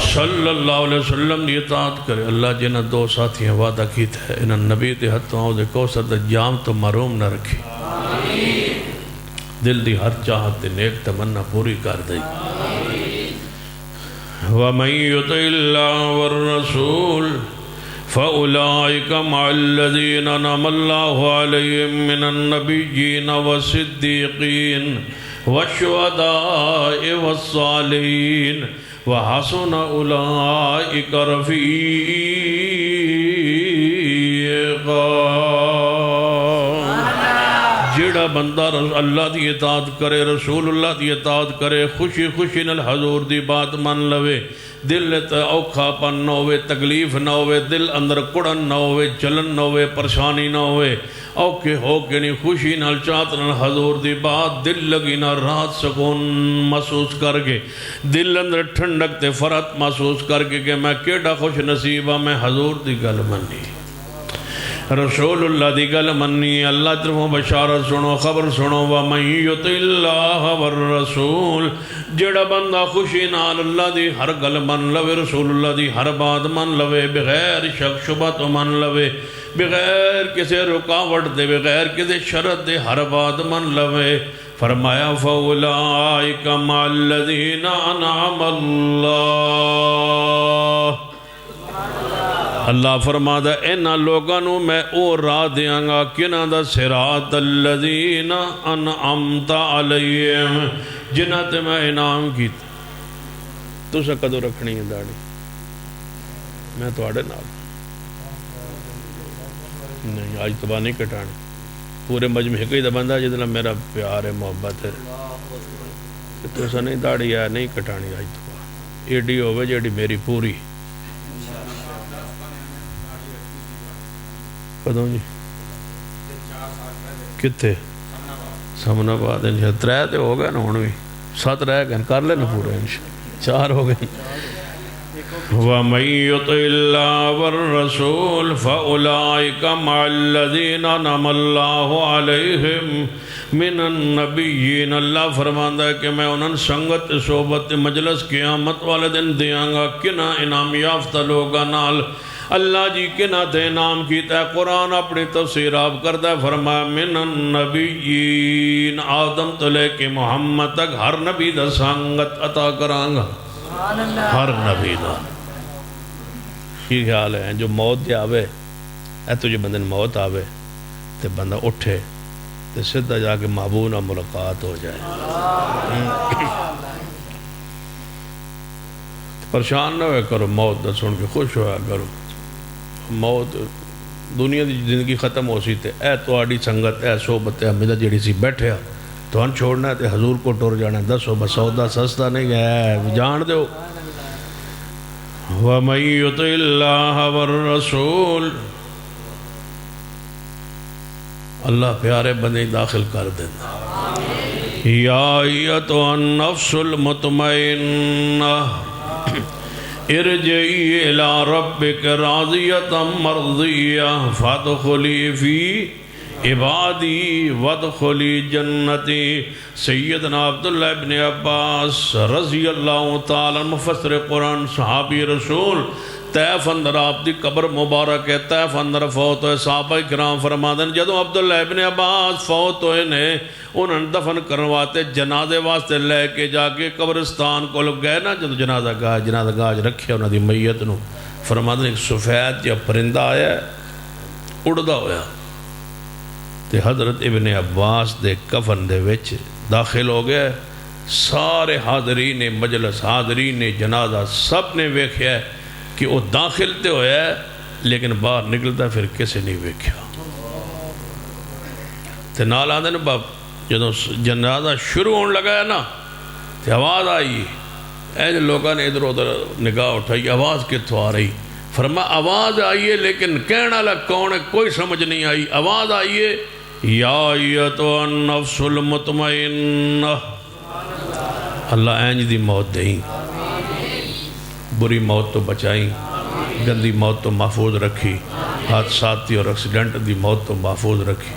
صلی اللہ علیہ وسلم دی اطاعت کرے اللہ جنہ دو ساتھی وعدہ کیتا ہے انہاں نبی دے ہتھوں آؤ دے کوثر دا جام تو محروم نہ رکھی دل دی ہر چاہت دے نیک تمنا پوری کر دے وَمَن يُطِعِ اللَّهَ وَالرَّسُولَ فأولئك مع الذين أنعم الله عليهم من النبيين والصديقين والشهداء والصالحين وحسن أولئك رفيقا۔ جڑا بندہ اللہ دی اطاعت کرے، رسول اللہ دی اطاعت کرے، خوشی خوشی نال حضور دی بات من لوے، دل تے اوکھا پن نہ ہوئے، تکلیف نہ ہوئے، دل اندر کڑن نہ ہوئے، جلن نہ ہوئے، پریشانی نہ ہوئے، اوکے ہو کے نہیں خوشی نال چاہت نال حضور دی بات دل لگی نہ رات سکون محسوس کر کے، دل اندر ٹھنڈک تے فرحت محسوس کر کے کہ میں کیڑا خوش نصیبہ میں حضور دی گل منی، رسول اللہ دی گل منی، اللہ طرفوں بشارت سنو، خبر سنو، وَمَن يُطِعِ اللَّهَ وَالرَّسُولَ۔ جڑا بندہ خوشی نال اللہ دی ہر گل من لوے، رسول اللہ دی ہر بات من لوے، بغیر شک شبہ تو من لوے، بغیر کسی رکاوٹ دے، بغیر کسی شرط دے ہر بات من لوے، فرمایا فَأُولَئِكَ مَعَ الَّذِينَ أَنْعَمَ اللَّهُ۔ اللہ فرماتا اینا لوگانوں میں او راہ دیاں گا کنہ دا صراط الذین انعمت علیہم، جنہ تے میں انعام کی تو سا کدو رکھنی ہے داڑی، میں تو آڑے نال نہیں، آج تباہ نہیں کٹانے، پورے مجمع ہی دا بندہ جتنا میرا پیار ہے، محبت ہے، تو سا نہیں داڑی ہے، نہیں کٹانی آج تباہ، ایڈی ہوئے جیڑی میری پوری کدوں جی کتے سامنا بعد انشاء ترے تے ہو گئے نا ہون بھی 7 رہ گئے کر لینا پورے انشاء 4 ہو گئے۔ وَمَن يُطِعِ اللَّهَ وَالرَّسُولَ فَأُولَئِكَ مَعَ الَّذِينَ أَنْعَمَ اللَّهُ عَلَيْهِمْ مِنَ النَّبِيِّينَ۔ اللہ فرماندا ہے کہ میں انہاں سنگت صحبت مجلس قیامت والے دن دیاں گا کنہ انعام یافتہ لوگاں نال، اللہ جی کنہ تے انعام کیتا ہے، قرآن اپنی تفسیر آپ کرتا ہے، فرمایا من النبیین، آدم تو لے کے محمد تک ہر نبی دا سنگت عطا کرانگا، ہر نبی دا۔ یہ خیال ہے جو موت دے آوے، اے تجھے بندن موت آوے تے بندہ اٹھے تے سدھا جا کے محبوبہ ملاقات ہو جائے، پریشان نہ ہوئے کرو، موت دا سن کے خوش ہوا کرو، موت دنیا دی زندگی ختم ہو سی تے اے تو آڑی سنگت اے صحبت حمیدہ جڑی سی بیٹھے تو ہن چھوڑنا ہے تے حضور کو ٹور جانا ہے، دسو بس سودا سستا نہیں ہے، جان دو۔ وَمَن يُطِعِ اللَّهَ وَالرَّسُولَ، اللہ پیارے بندے داخل کر دینا۔ یا ایتھا النفس المطمئنہ ارجعی الی ربک راضیۃ مرضیہ فادخلی فی عبادی وادخلی جنتی۔ سیدنا عبداللہ ابن عباس رضی اللہ تعالیٰ مفسر قرآن صحابی رسول، طیف اندر آپ دی قبر مبارک ہے، طیف اندر فوت ہوئے، صحابہ کرام فرمادن جدو عبداللہ ابن عباس فوت ہوئے نے انہوں نے دفن کرواتے جنازے واسطے لے کے جا کے قبرستان کو لگ گئے نا، جدو جنازہ گاج رکھے انہوں دی میت نو، فرمادن ایک سفید یا پرندہ آیا ہے اڑدا ہویا تے حضرت ابن عباس دے کفن دے وچ داخل ہو گئے، سارے حاضرین مجلس حاضرین جنازہ سب نے ویکھیا ہے کہ وہ داخل تے ہویا ہے لیکن باہر نکلتا پھر کسے نہیں ویکھیا تے نال آدھے نا باپ جدو جنازہ شروع ہونے لگا ہے نا تے آواز آئی، اے جو لوگاں نے ادھر ادھر نگاہ اٹھائی آواز کتوں آ رہی، فرما آواز آئیے لیکن کہنا لگ کون ہے کوئی سمجھ نہیں آئی، آواز آئیے یا ایتھا النفس المطمئنہ، اللہ اینج دی موت دیں، بری موت تو بچائیں، گندی موت تو محفوظ رکھی، حادثاتی اور ایکسیڈنٹ دی موت تو محفوظ رکھی،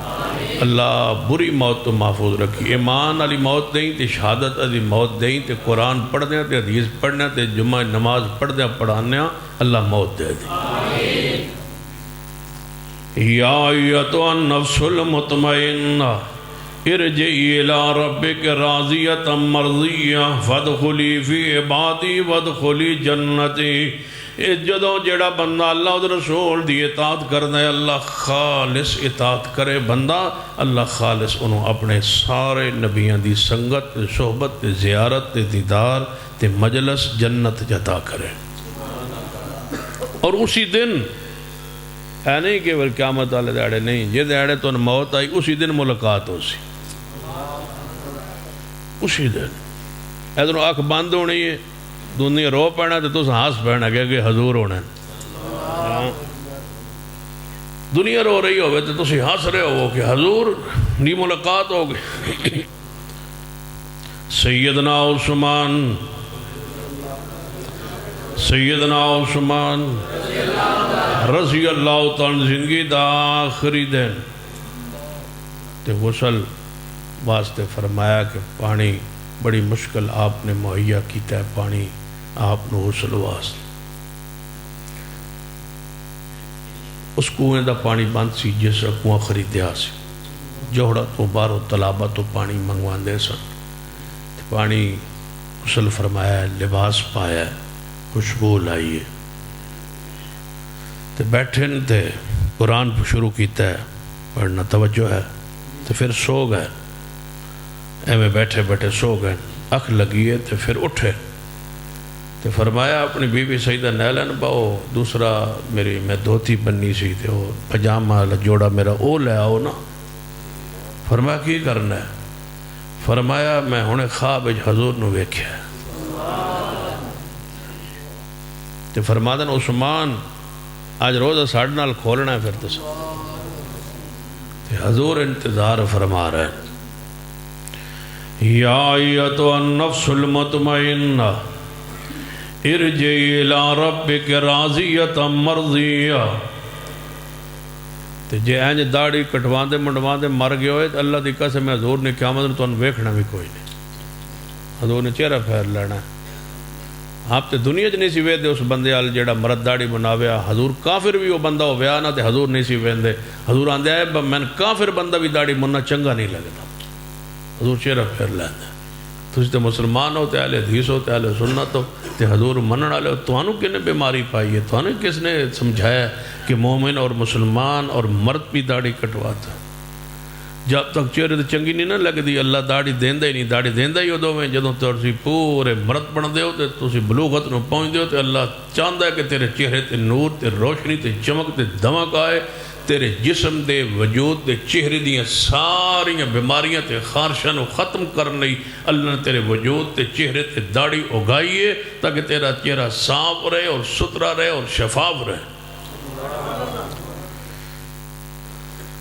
اللہ بری موت تو محفوظ رکھی، ایمان علی موت دیں تے شہادت علی موت دیں تے قرآن پڑھنے تے حدیث پڑھنے تے جمعہ نماز پڑھنے پڑھانے اللہ موت دے دیں۔ یا ایتھا النفس المطمئنہ ارجعی الی ربک راضیۃ مرضیہ فادخلی فی عبادی وادخلی جنتی۔ جدوں جڑا بندہ اللہ اور رسول دی اطاعت کرنا ہے اللہ خالص اطاعت کرے بندہ اللہ خالص انہوں اپنے سارے نبیاں دی سنگت صحبت زیارت دیدار تے مجلس جنت جتا کرے اور اسی دن ہے نہیں کہ قیامت والے دیڑے نہیں جے دیڑے تو موت آئی اسی دن ملاقات ہو سی اسی دن ادھر آنکھ بند ہونی ہے دنیا رو پڑنا تو تس ہاس پڑنا کہ حضور ہونا دنیا رو رہی ہوئے تو تسی ہاس رہے ہو کہ حضور نی ملاقات ہو گئی سیدنا عثمان رضی اللہ تعالیٰ زندگی دا آخری دن تے غسل واسطے فرمایا کہ پانی بڑی مشکل آپ نے مہیا کیتا ہے پانی آپ نے غسل واسطے اس کنویں دا پانی بند سی جس کنواں خریدیا سی جوڑا تو بارو تلابہ تو پانی منگوان دے سن پانی غسل فرمایا ہے لباس پایا ہے خوشبو لائیے تے بیٹھے تے قرآن شروع کیتا ہے پڑھنا توجہ ہے تو پھر سو گئے ایویں بیٹھے بیٹھے سو گئے اکھ لگیے تے پھر اٹھے تے فرمایا اپنی بی بی سیدہ نیلن باؤ دوسرا میری میں دھوتی بننی سی تے وہ پجامہ جوڑا میرا او لے آؤ نا فرمایا کی کرنا ہے فرمایا میں ہونے خواب حضور نو ویکھیا ہے تے فرما دن عثمان آج روزہ ساڑھ نال کھولنا ہے پھر تو حضور انتظار فرما رہے ہیں یا ایتو النفس المطمئنہ ارجعی الى ربک راضیت مرضیہ تے جے اینج داڑھی کٹوان دے منڈوان دے مر گئے ہوئے اللہ دی قسم ہے حضور نے قیامت نے تو ان ویکھنا بھی کوئی نہیں حضور نے چہرہ پھیر لینا ہے آپ تے دنیا جنہیں سی ویدے اس بندے آل جیڑا مرد داڑی بناویا حضور کافر بھی وہ بندہ ہو ویا نا تے حضور نہیں سی ویندے حضور آندے آئے میں کافر بندہ بھی داڑی مننا چنگا نہیں لگتا حضور چہرہ پھیر لیندے تجھ تے مسلمان ہو تے اہل حدیث ہو تے اہل سنت ہو تے حضور منن والے ہو توانو کنے بیماری پائی ہے توانو کس نے سمجھایا کہ مومن اور مسلمان اور مرد بھی داڑھی کٹواتا جب تک چہرے تے چنگی نہیں نہ لگ دی اللہ داڑھی دیندہ ہی نہیں داڑھی دیندہ ہی ہو دو میں جدوں تسی پورے مرد بن دے ہو تے تسی بلوغت نو پہنچ دے ہو تے اللہ چاہندہ ہے کہ تیرے چہرے تے نور تے روشنی تے چمک تے دمک آئے تیرے جسم دے وجود دے چہرے دیاں ساریاں بیماریاں تے خارشاں نو ختم کرنے اللہ نے تیرے وجود تے چہرے تے داڑھی اگائیے تاکہ تیرا چہرہ صاف رہے اور سترا رہے اور شفاف رہے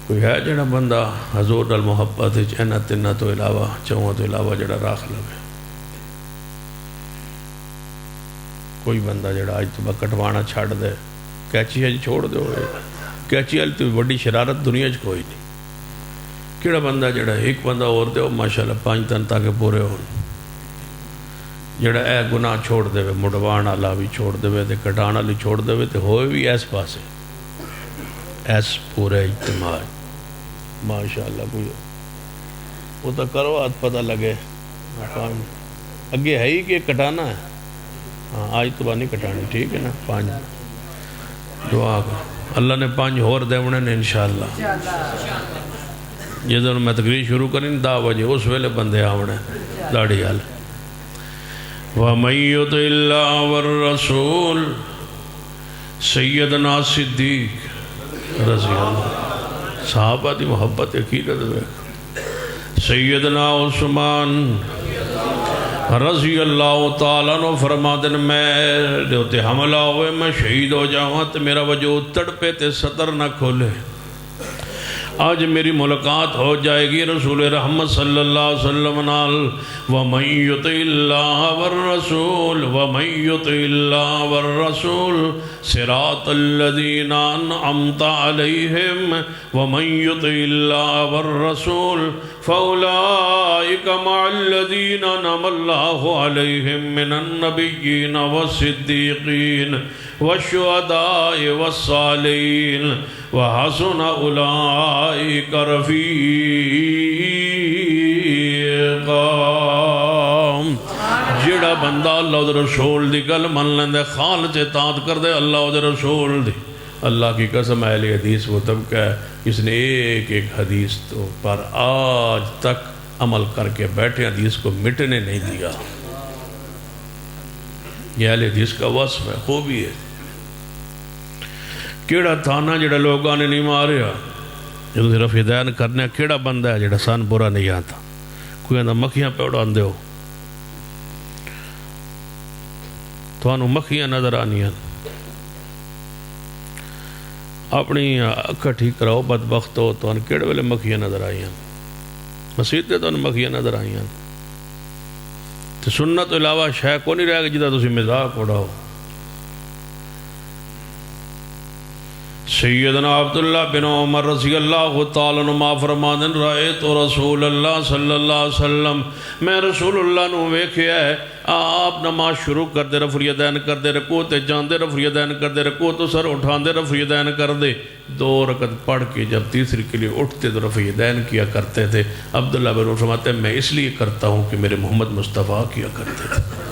کوئی ہے جڑا بندہ حضور دل محبت چہنا تنہ تو علاوہ چوہاں تو علاوہ جڑا راکھ لگے کوئی بندہ جڑا آج تو کٹوانا چھاڑ دے کیچی ہے چھوڑ دے ہوئے کیچی ہے تو بڑی شرارت دنیا چ کوئی نہیں کیڑا بندہ جڑا ایک بندہ اور دے ہو ماشاءاللہ 5 دن تاکہ پورے ہو جڑا اے گناہ چھوڑ دے وے مڑوان والا بھی چھوڑ دے وے تے کٹان والی چھوڑ دے وے تے ہوئے بھی ایس پاسے ایس پورے اجتماع ماشاءاللہ کوئی وہ تو کرو آج پتہ لگے اگے ہے ہی کہ کٹانا ہے ہاں آج تو بات نہیں کٹانی ٹھیک ہے نا 5 دعا کر اللہ نے 5 اور دیونے نے انشاءاللہ جدھر میں تقریر شروع کریں 10 بجے اس ویلے بندے آونے داڑھی آلے وَمَن يُطِعِ اللَّهَ وَالرَّسُولَ سیدنا صدیق رضی اللہ صحابہ دی محبت عقیدت دیکھ سیدنا عثمان رضی اللہ تعالیٰ نے فرما دن میں دیوتے حملہ ہوئے میں شہید ہو جاؤں تو میرا وجود تڑپے تے سطر نہ کھولے آج میری ملاقات ہو جائے گی رسول رحمت صلی اللہ علیہ وسلم نال وَمَن يُطِعِ اللَّهَ وَالرَّسُولَ وَمَن يُطِعِ اللَّهَ وَالرَّسُولَ صِرَاطَ الَّذِينَ أَنْعَمْتَ عَلَيْهِمْ وَمَن يُطِعِ اللَّهَ وَالرَّسُولَ فَأُولَئِكَ مَعَ الَّذِينَ أَنْعَمَ اللَّهُ عَلَيْهِمْ مِنَ النَّبِيِّينَ وَالصِّدِّيقِينَ وَالشُّهَدَاءِ وَالصَّالِحِينَ وَحَسُنَ أُولَئِكَ رَفِيقًا جڑا بندہ اللہ دے رسول دی گل من لیندے خال سے اطاعت کر دے اللہ دے رسول دی اللہ کی قسم اہل حدیث وہ طبقہ ہے جس نے ایک ایک حدیث تو پر آج تک عمل کر کے بیٹھے حدیث کو مٹنے نہیں دیا یہ اہل حدیث کا وصف ہے خوبی ہے کیڑا تھانا جڑا لوگاں نے نہیں ماریا جدو صرف ہدایت کرنے کیڑا بندہ ہے جڑا سان برا نہیں آتا کوئی اندھا مکھیاں پہ اڑان دے ہو تو انہوں مکھیاں نظر آنی ہیں اپنی اکھا ٹھیک کراؤ بدبخت ہو تو انہوں کیڑے والے مکھیاں نظر آئی ہیں مسیح تے تو انہوں مکھیاں نظر آئی ہیں تو سننا تو علاوہ شے کو نہیں رہے گا جدہ تسی مزاق اڑاؤ سیدنا عبداللہ بن عمر رضی اللہ تعالیٰ عنہ فرماندن رأیت رسول اللہ صلی اللہ علیہ وسلم میں رسول اللہ نو ویکھیا ہے آپ نماز شروع کر دے رفع الیدین کر دے رکوع تے جان دے رفع الیدین کر دے رکوع تو سر اٹھان دے رفع الیدین کر دے 2 رکعت پڑھ کے جب تیسری کے لیے اٹھتے تو رفع الیدین کیا کرتے تھے عبداللہ بن عمر فرماتے ہیں میں اس لیے کرتا ہوں کہ میرے محمد مصطفیٰ کیا کرتے تھے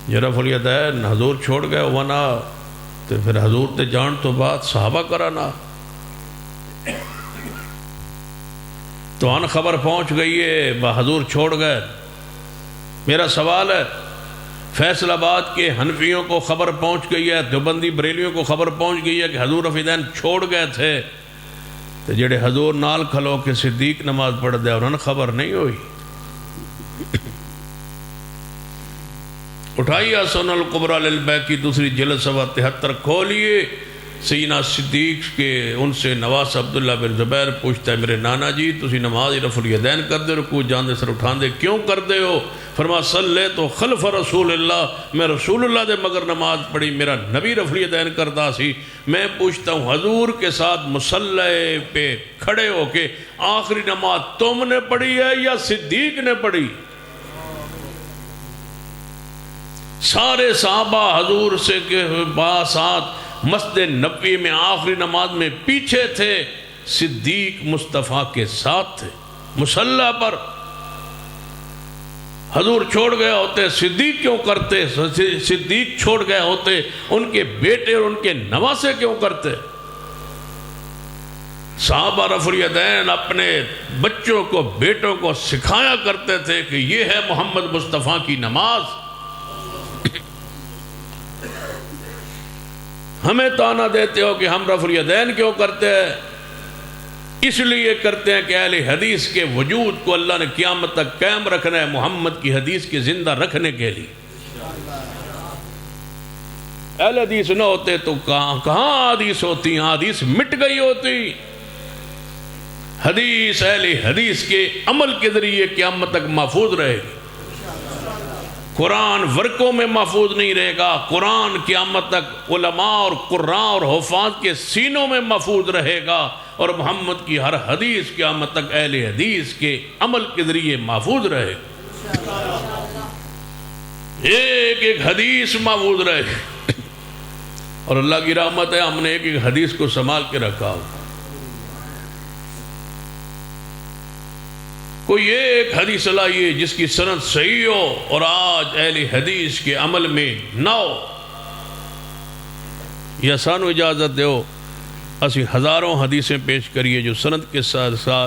یہ رفع الیدین حضور چھوڑ گئے ونا تو پھر حضور تے جان تو بات صحابہ کرانا تو ان خبر پہنچ گئی ہے حضور چھوڑ گئے میرا سوال ہے فیصل آباد کے حنفیوں کو خبر پہنچ گئی ہے دیوبندی بریلیوں کو خبر پہنچ گئی ہے کہ حضور رفع الیدین چھوڑ گئے تھے تو جڑے حضور نال کھلو کے صدیق نماز پڑھ دے انہوں نے خبر نہیں ہوئی اٹھائیے سنن الکبریٰ للبیہقی دوسری جلد 73 کھولیے سیدنا صدیق کے ان سے نواس عبداللہ بن زبیر پوچھتا ہے میرے نانا جی تسی نماز رفع الیدین کر دے رکوع جان دے سر اٹھان دے کیوں کر دے ہو فرما صلی تو خلف رسول اللہ میں رسول اللہ دے مگر نماز پڑھی میرا نبی رفع الیدین کرتا سی میں پوچھتا ہوں حضور کے ساتھ مصلی پہ کھڑے ہو کے آخری نماز تم نے پڑھی ہے یا صدیق نے پڑھی سارے صحابہ حضور سے کے ساتھ مسجد نبوی میں آخری نماز میں پیچھے تھے صدیق مصطفیٰ کے ساتھ تھے مصلی پر حضور چھوڑ گئے ہوتے صدیق کیوں کرتے صدیق چھوڑ گئے ہوتے ان کے بیٹے اور ان کے نواسے کیوں کرتے صحابہ رفع الیدین اپنے بچوں کو بیٹوں کو سکھایا کرتے تھے کہ یہ ہے محمد مصطفیٰ کی نماز ہمیں تانا دیتے ہو کہ ہم رفع الیدین کیوں کرتے ہیں اس لیے کرتے ہیں کہ اہل حدیث کے وجود کو اللہ نے قیامت تک قائم رکھنا ہے محمد کی حدیث کی زندہ رکھنے کے لیے اہل حدیث نہ ہوتے تو کہاں حدیث ہوتی حدیث مٹ گئی ہوتی حدیث اہل حدیث کے عمل کے ذریعے قیامت تک محفوظ رہے گی قرآن ورقوں میں محفوظ نہیں رہے گا قرآن قیامت تک علماء اور قراء اور حفاظ کے سینوں میں محفوظ رہے گا اور محمد کی ہر حدیث قیامت تک اہل حدیث کے عمل کے ذریعے محفوظ رہے گا ایک ایک حدیث محفوظ رہے گا اور اللہ کی رحمت ہے ہم نے ایک ایک حدیث کو سنبھال کے رکھا ہو کوئی ایک حدیث لائیے جس کی سند صحیح ہو اور آج اہل حدیث کے عمل میں نہ ہو یا سانو اجازت دیو اسی ہزاروں حدیثیں پیش کریے جو سند کے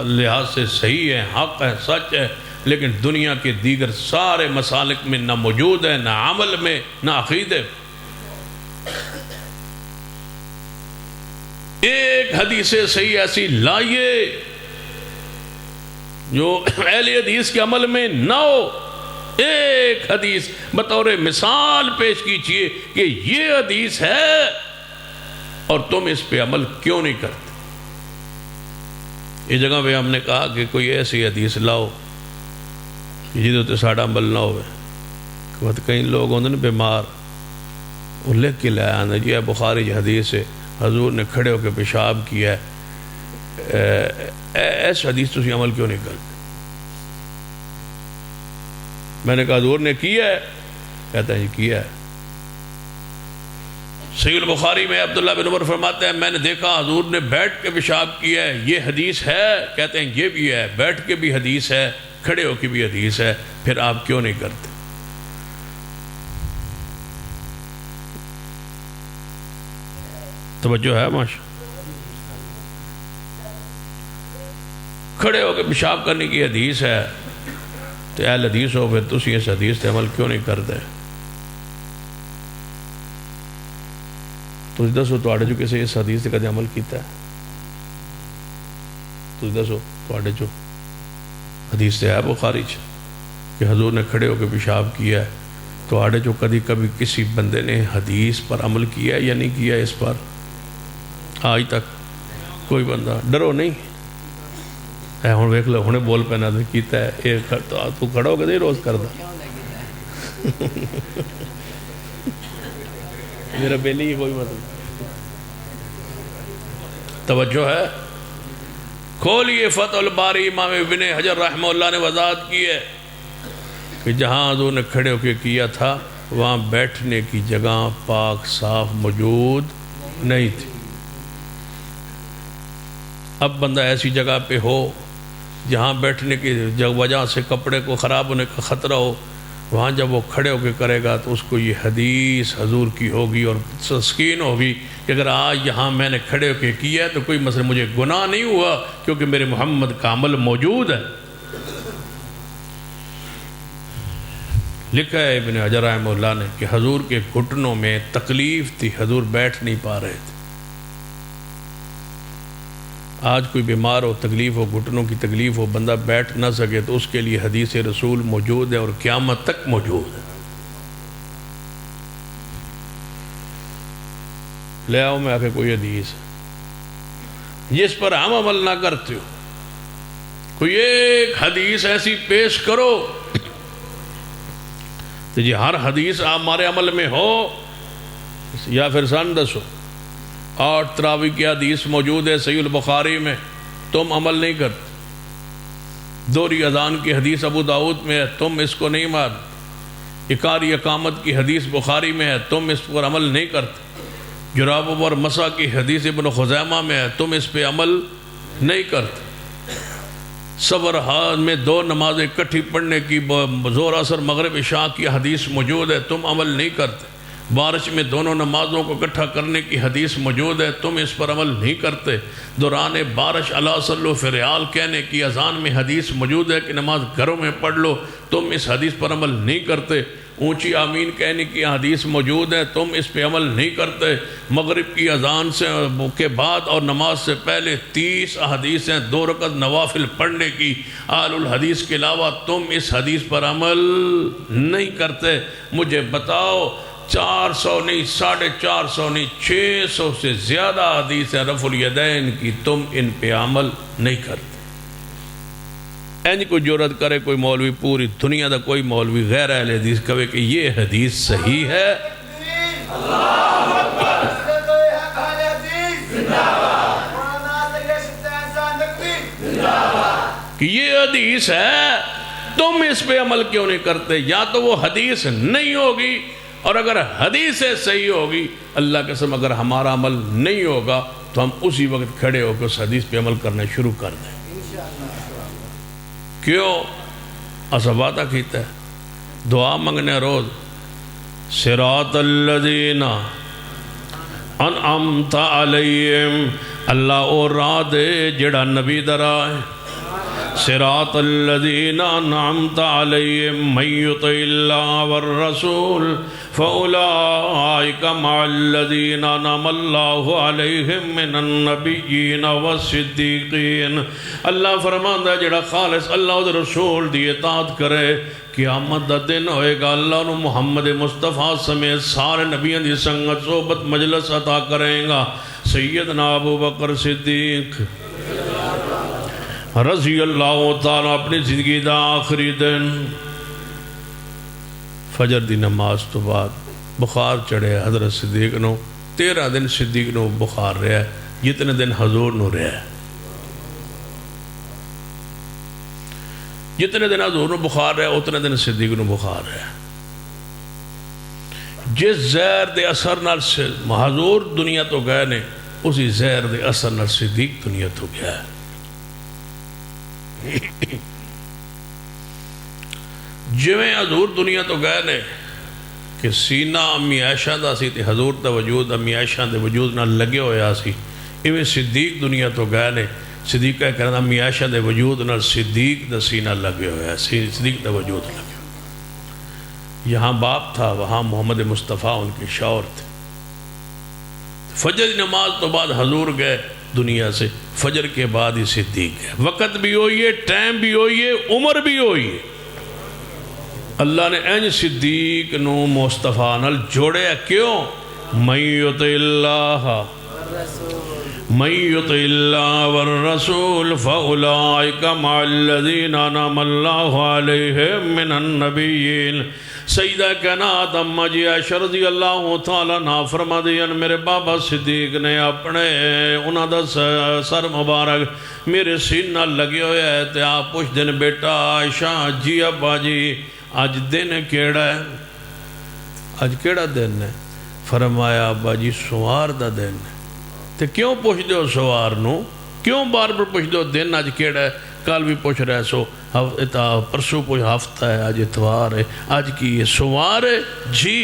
لحاظ سے صحیح ہے حق ہے سچ ہے لیکن دنیا کے دیگر سارے مسالک میں نہ موجود ہے نہ عمل میں نہ عقیدے ایک حدیث صحیح ایسی لائیے جو اہل حدیث کے عمل میں نہ ہو ایک حدیث بطور مثال پیش کیجئے کہ یہ حدیث ہے اور تم اس پہ عمل کیوں نہیں کرتے یہ جگہ پہ ہم نے کہا کہ کوئی ایسی حدیث لاؤ جیدو تے ساڑھا عمل نہ ہوئے کئی لوگ ہوندے نا بیمار وہ لکھ کے لے آنا جی بخاری حدیث ہے حضور نے کھڑے ہو کے پیشاب کیا ہے ایسا حدیث تو عمل کیوں نہیں کرتے میں نے کہا حضور نے کیا ہے کہتا ہے جی کیا ہے صحیح البخاری میں عبداللہ بن عمر فرماتے ہیں میں نے دیکھا حضور نے بیٹھ کے پیشاب کیا ہے یہ حدیث ہے کہتے ہیں یہ بھی ہے بیٹھ کے بھی حدیث ہے کھڑے ہو کے بھی حدیث ہے، پھر آپ کیوں نہیں کرتے؟ توجہ ہے ماشاء؟ کھڑے ہو کے پیشاب کرنے کی حدیث ہے تو اہل حدیث ہو، پھر تسی اس حدیث تے عمل کیوں نہیں کرتے؟ تسی دسو تواڈے جو کسی اس حدیث تے کدے عمل کیتا ہے؟ تسی دسو تواڈے جو حدیث تے ہے بخاری چ کہ حضور نے کھڑے ہو کے پیشاب کیا ہے، تواڈے جو کبھی کسی بندے نے حدیث پر عمل کیا ہے یا نہیں کیا ہے؟ اس پر آج تک کوئی بندہ ڈرو نہیں اے ہن ویکھ لو ہنے بول پینا تے کیتا ہے، اے تو کھڑا ہو کے نہیں روز کردا میرا بیلی کوئی مطلب توجہ ہے؟ کھولیے فتح الباری، امام ابن حجر رحمہ اللہ نے وضاحت کی ہے کہ جہاں حضور نے کھڑے ہو کے کیا تھا وہاں بیٹھنے کی جگہ پاک صاف موجود نہیں تھی۔ اب بندہ ایسی جگہ پہ ہو جہاں بیٹھنے کی وجہ سے کپڑے کو خراب ہونے کا خطرہ ہو، وہاں جب وہ کھڑے ہو کے کرے گا تو اس کو یہ حدیث حضور کی ہوگی اور تسکین ہوگی کہ اگر آج یہاں میں نے کھڑے ہو کے کیا ہے تو کوئی مسئلہ مجھے گناہ نہیں ہوا کیونکہ میرے محمد کا عمل موجود ہے۔ لکھا ہے ابن حجر رحمہ اللہ نے کہ حضور کے گھٹنوں میں تکلیف تھی، حضور بیٹھ نہیں پا رہے تھے۔ آج کوئی بیمار ہو، تکلیف ہو، گھٹنوں کی تکلیف ہو، بندہ بیٹھ نہ سکے تو اس کے لیے حدیث رسول موجود ہے اور قیامت تک موجود ہے۔ لے آؤ میں آ کے کوئی حدیث جس پر ہم عمل نہ کرتے ہو، کوئی ایک حدیث ایسی پیش کرو تو جی ہر حدیث ہمارے عمل میں ہو، یا پھر سن دسو 8 تراویح کی حدیث موجود ہے صحیح البخاری میں، تم عمل نہیں کرتے۔ دوہری اذان کی حدیث ابو داؤد میں ہے، تم اس کو نہیں مان۔ اقاری اقامت کی حدیث بخاری میں ہے، تم اس پر عمل نہیں کرتے۔ جرابوں پر مسح کی حدیث ابن خزیمہ میں ہے، تم اس پہ عمل نہیں کرتے۔ صبر حال میں 2 نمازیں اکٹھی پڑھنے کی ظہر عصر مغرب عشاء کی حدیث موجود ہے، تم عمل نہیں کرتے۔ بارش میں دونوں نمازوں کو اکٹھا کرنے کی حدیث موجود ہے، تم اس پر عمل نہیں کرتے۔ دوران بارش الا صلو فی الرحال کہنے کی اذان میں حدیث موجود ہے کہ نماز گھروں میں پڑھ لو، تم اس حدیث پر عمل نہیں کرتے۔ اونچی آمین کہنے کی حدیث موجود ہے، تم اس پہ عمل نہیں کرتے۔ مغرب کی اذان کے بعد اور نماز سے پہلے 30 احادیثیں 2 رکعت نوافل پڑھنے کی اہل الحدیث کے علاوہ تم اس حدیث پر عمل نہیں کرتے۔ مجھے بتاؤ 400 نہیں، 450 نہیں، 600 سے زیادہ حدیث ہیں رفع الیدین کی، تم ان پہ عمل نہیں کرتے۔ اینج کوئی جرات کرے کوئی مولوی، پوری دنیا دا کوئی مولوی غیر اہل حدیث کہے کہ یہ حدیث صحیح ہے، کہ یہ حدیث ہے تم اس پہ عمل کیوں نہیں کرتے؟ یا تو وہ حدیث نہیں ہوگی، اور اگر حدیث صحیح ہوگی اللہ کے قسم اگر ہمارا عمل نہیں ہوگا تو ہم اسی وقت کھڑے ہو کے اس حدیث پہ عمل کرنا شروع کر دیں۔ کیوں؟ ایسا وعدہ کیتا ہے، دعا منگنے روز صراط الذین انعمت علیہم، اللہ اور راہ دے جڑا نبی درا ہے۔ صراط الذین انعمت علیہم من یطع اللہ والرسول فاولئک مع الذین انعم اللہ علیہم من النبیین والصدیقین۔ اللہ فرماندا ہے جڑا خالص اللہ اور رسول دی اطاعت کرے، قیامت دا دن ہوئے گا اللہ انہوں محمد مصطفیٰ سمیت سارے نبیوں دی سنگت صحبت مجلس عطا کریں گا۔ سیدنا ابو بکر صدیق رضی اللہ تعالیٰ اپنی زندگی دا آخری دن فجر دی نماز تو بعد بخار چڑھے حضرت صدیق نو، 13 دن صدیق نو بخار رہا ہے جتنے دن حضور نو رہا ہے، جتنے دن حضور نو بخار رہا ہے اتنے دن صدیق نو بخار رہا ہے۔ جس زہر دے اثر نال حضور دنیا تو گئے نے، اسی زہر دے اثر نال صدیق دنیا تو گیا ہے۔ جویں حضور دنیا تو گئے نے کہ سینہ امی عائشہ دا سی تے حضور دا وجود امی عائشہ دے وجود نال لگے ہویا سی، ایویں صدیق دنیا تو گئے نے، صدیق کہہ کرنا امی عائشہ دے وجود نال صدیق دا سینہ لگے ہویا، صدیق دا وجود لگے ہویا۔ یہاں باپ تھا، وہاں محمد مصطفیٰ ان کے شوہر تھے۔ فجر کی نماز تو بعد حضور گئے دنیا سے، فجر کے بعد ہی صدیق گئے۔ وقت بھی ہوئی ہے، ٹائم بھی ہوئی ہے، عمر بھی ہوئی ہے۔ اللہ نے این صدیق نو مصطفیٰ نال جوڑے کیوں؟ من یطع اللہ والرسول فاولئک مع الذین انعم اللہ علیہم من النبیین۔ سیدہ کائنات اماں جی عائشہ رضی اللہ تعالیٰ عنہ فرما دین میرے بابا صدیق نے اپنے انہاں دا سر مبارک میرے سینہ لگے ہوئے ہے تے آپ پوچھ دن بیٹا عائشہ جی ابا جی آج دن کیڑا ہے؟ آج کیڑا دن ہے؟ فرمایا ابا جی سوار دا دن ہے۔ تے کیوں پوچھ دو سوار نو؟ کیوں بار بار پوچھ دو دن آج کیڑا ہے؟ کل بھی پوچھ رہے سو پرسوں پوچھ ہفتہ ہے، آج اتوار ہے، آج کی یہ سوار ہے جی۔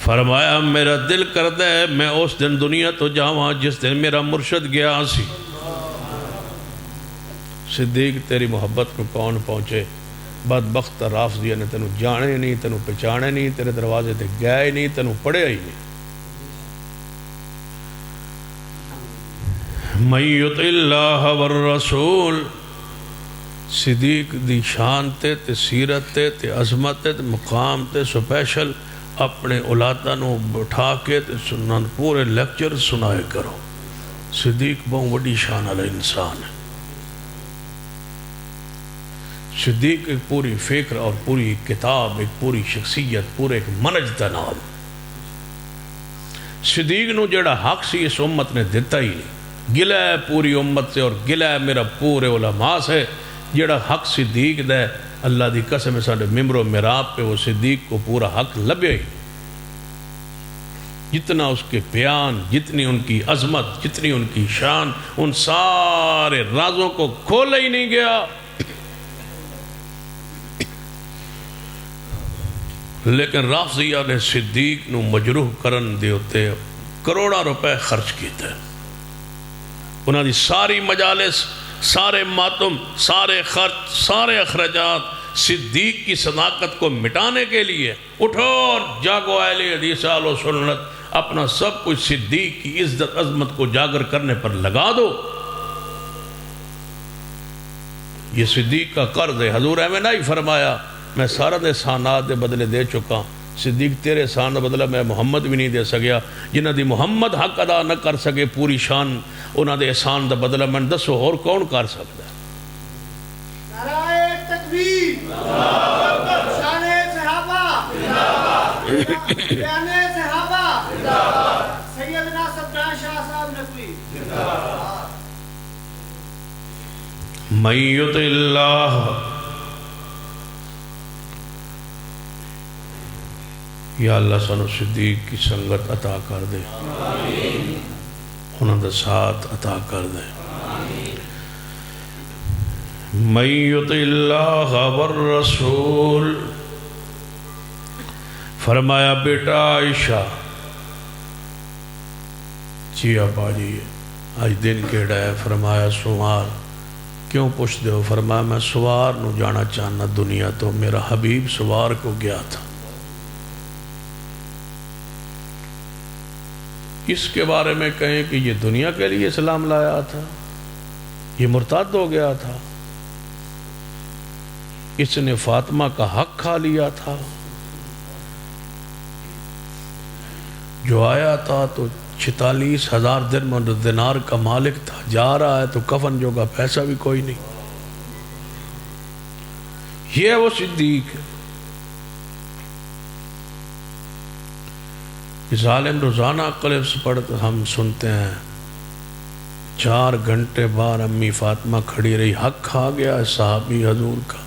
فرمایا میرا دل کرتا ہے میں اس دن دنیا تو جاواں جس دن میرا مرشد گیا سی۔ صدیق تیری محبت کو کون پہنچے؟ بدبخت رافضیہ نے تینوں جانے نہیں، تینوں پہچانے نہیں، تیرے دروازے تے گئے نہیں، تینوں پڑھے ہی نہیں۔ من یطع اللہ والرسول، صدیق دی شان تے سیرت تے عظمت تے مقام تے سپیشل اپنے اولادہ نو بٹھا کے تے سنن پورے لیکچر سنائے کرو۔ صدیق بہت بڑی شان والا انسان ہے۔ صدیق ایک پوری فکر اور پوری کتاب، ایک پوری شخصیت، پورے ایک منج دا نام۔ صدیق نو جڑا حق سی اس امت نے دیتا ہی نہیں۔ گلہ ہے پوری امت سے اور گلہ ہے میرا پورے علماء سے، جڑا حق صدیق دے اللہ دی قسم ساڈے ممبر و محراب پہ وہ صدیق کو پورا حق لبے ہی۔ جتنا اس کے بیان، جتنی ان کی عظمت، جتنی ان کی شان، ان سارے رازوں کو کھولا ہی نہیں گیا۔ لیکن رافضیہ نے صدیق نو مجروح کرن دے ہوتے کروڑا روپے خرچ کیتے۔ انہاں دی ساری مجالس، سارے ماتم، سارے خرچ، سارے اخراجات صدیق کی صداقت کو مٹانے کے لیے اٹھو اور جاگو اہل حدیث و سنت، اپنا سب کچھ صدیق کی عزت عظمت کو جاگر کرنے پر لگا دو۔ یہ صدیق کا قرض ہے۔ حضور احمد نہیں فرمایا میں سارا دے احسانات دے بدلے دے چکا، صدیق تیرے احسان دا بدلہ میں محمد بھی نہیں دے سکیا۔ جنہ دی محمد حق ادا نہ کر سکے پوری شان انہاں دے احسان دا بدلہ میں دسو اور کون کر سکتا ہے؟ نعرہ تکبیر، شان صحابہ، بیان صحابہ، سیدنا سبحان شاہ صاحب نقوی۔ من یطع اللہ، یا اللہ سانو صدیق کی سنگت عطا کر دے، انہاں دا ساتھ عطا کر دے۔ من یطع اللہ والرسول، فرمایا بیٹا عائشہ جی ابا جی آج دن کیڑا ہے؟ فرمایا سوار۔ کیوں پوچھ دے ہو؟ فرمایا میں سوار نو جانا چاہنا دنیا تو، میرا حبیب سوار کو گیا تھا۔ اس کے بارے میں کہیں کہ یہ دنیا کے لیے اسلام لایا تھا، یہ مرتد ہو گیا تھا، اس نے فاطمہ کا حق کھا لیا تھا، جو آیا تھا تو 46,000 درہم دینار کا مالک تھا، جا رہا ہے تو کفن جو کا پیسہ بھی کوئی نہیں۔ یہ وہ صدیق ہے۔ اس عالم روزانہ کلپس پڑھتے ہم سنتے ہیں 4 گھنٹے بعد امی فاطمہ کھڑی رہی، حق کھا گیا صحابی حضور کا۔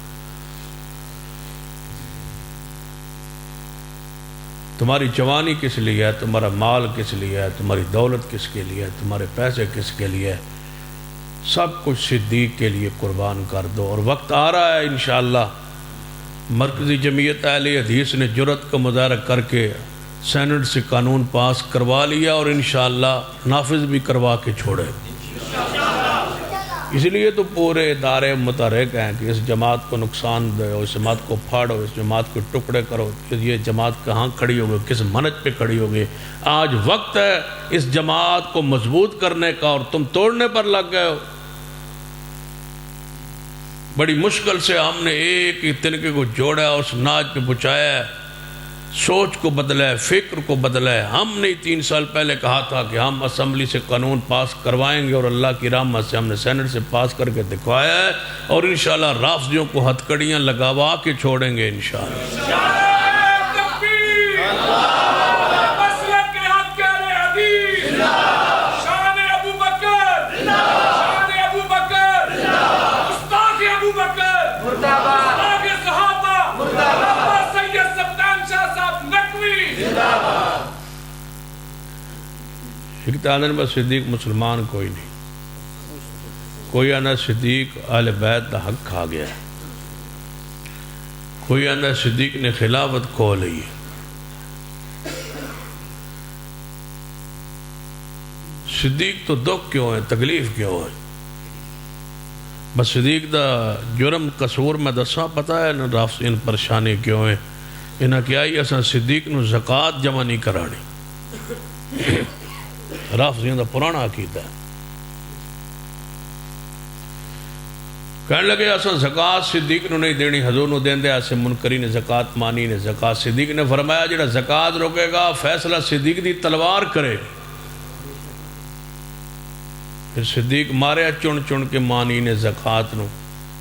تمہاری جوانی کس لیے ہے؟ تمہارا مال کس لیے ہے؟ تمہاری دولت کس کے لیے ہے؟ تمہارے پیسے کس کے لیے ہے؟ سب کچھ صدیق کے لیے قربان کر دو۔ اور وقت آ رہا ہے انشاءاللہ مرکزی جمعیت اہل حدیث نے جرأت کا مظاہرہ کر کے سینٹ سے قانون پاس کروا لیا اور انشاءاللہ نافذ بھی کروا کے چھوڑے. اس لیے تو پورے ادارے متحرک ہیں کہ اس جماعت کو نقصان دو، اس جماعت کو پھاڑو، اس جماعت کو ٹکڑے کرو. یہ جماعت کہاں کھڑی ہوگی، کس منہج پہ کھڑی ہوگی؟ آج وقت ہے اس جماعت کو مضبوط کرنے کا اور تم توڑنے پر لگ گئے ہو. بڑی مشکل سے ہم نے ایک ہی تنکے کو جوڑا ہے، اس ناج پہ پہنچایا ہے، سوچ کو بدلا ہے، فکر کو بدلا ہے. ہم نے 3 سال پہلے کہا تھا کہ ہم اسمبلی سے قانون پاس کروائیں گے اور اللہ کی رحمت سے ہم نے سینٹ سے پاس کر کے دکھوایا ہے اور انشاءاللہ رافضیوں کو ہتھکڑیاں لگاوا کے چھوڑیں گے انشاءاللہ. شکتانن میں صدیق مسلمان کوئی نہیں. کوئی آنا صدیق اہل بیت دا حق کھا گیا ہے، کوئی آنا صدیق نے خلافت کھو لی ہے. صدیق تو دکھ کیوں ہے، تکلیف کیوں ہے؟ بس صدیق دا جرم قصور میں دساں پتہ ہے نا رافضین پریشانی کیوں ہے؟ انہاں کیا ہی اساں صدیق نو زکاة جمع نہیں کرانی. رافضیوں دا پرانا عقیدہ ہے. کہنے لگے اساں زکاة صدیق نو نہیں دینی، حضور نو دین دے. ایسے منکری نے زکاة مانی نے زکاة. صدیق نے فرمایا جڑا زکاة روکے گا فیصلہ صدیق دی تلوار کرے. پھر صدیق مارے چن چن کے مانی نے زکاة نو.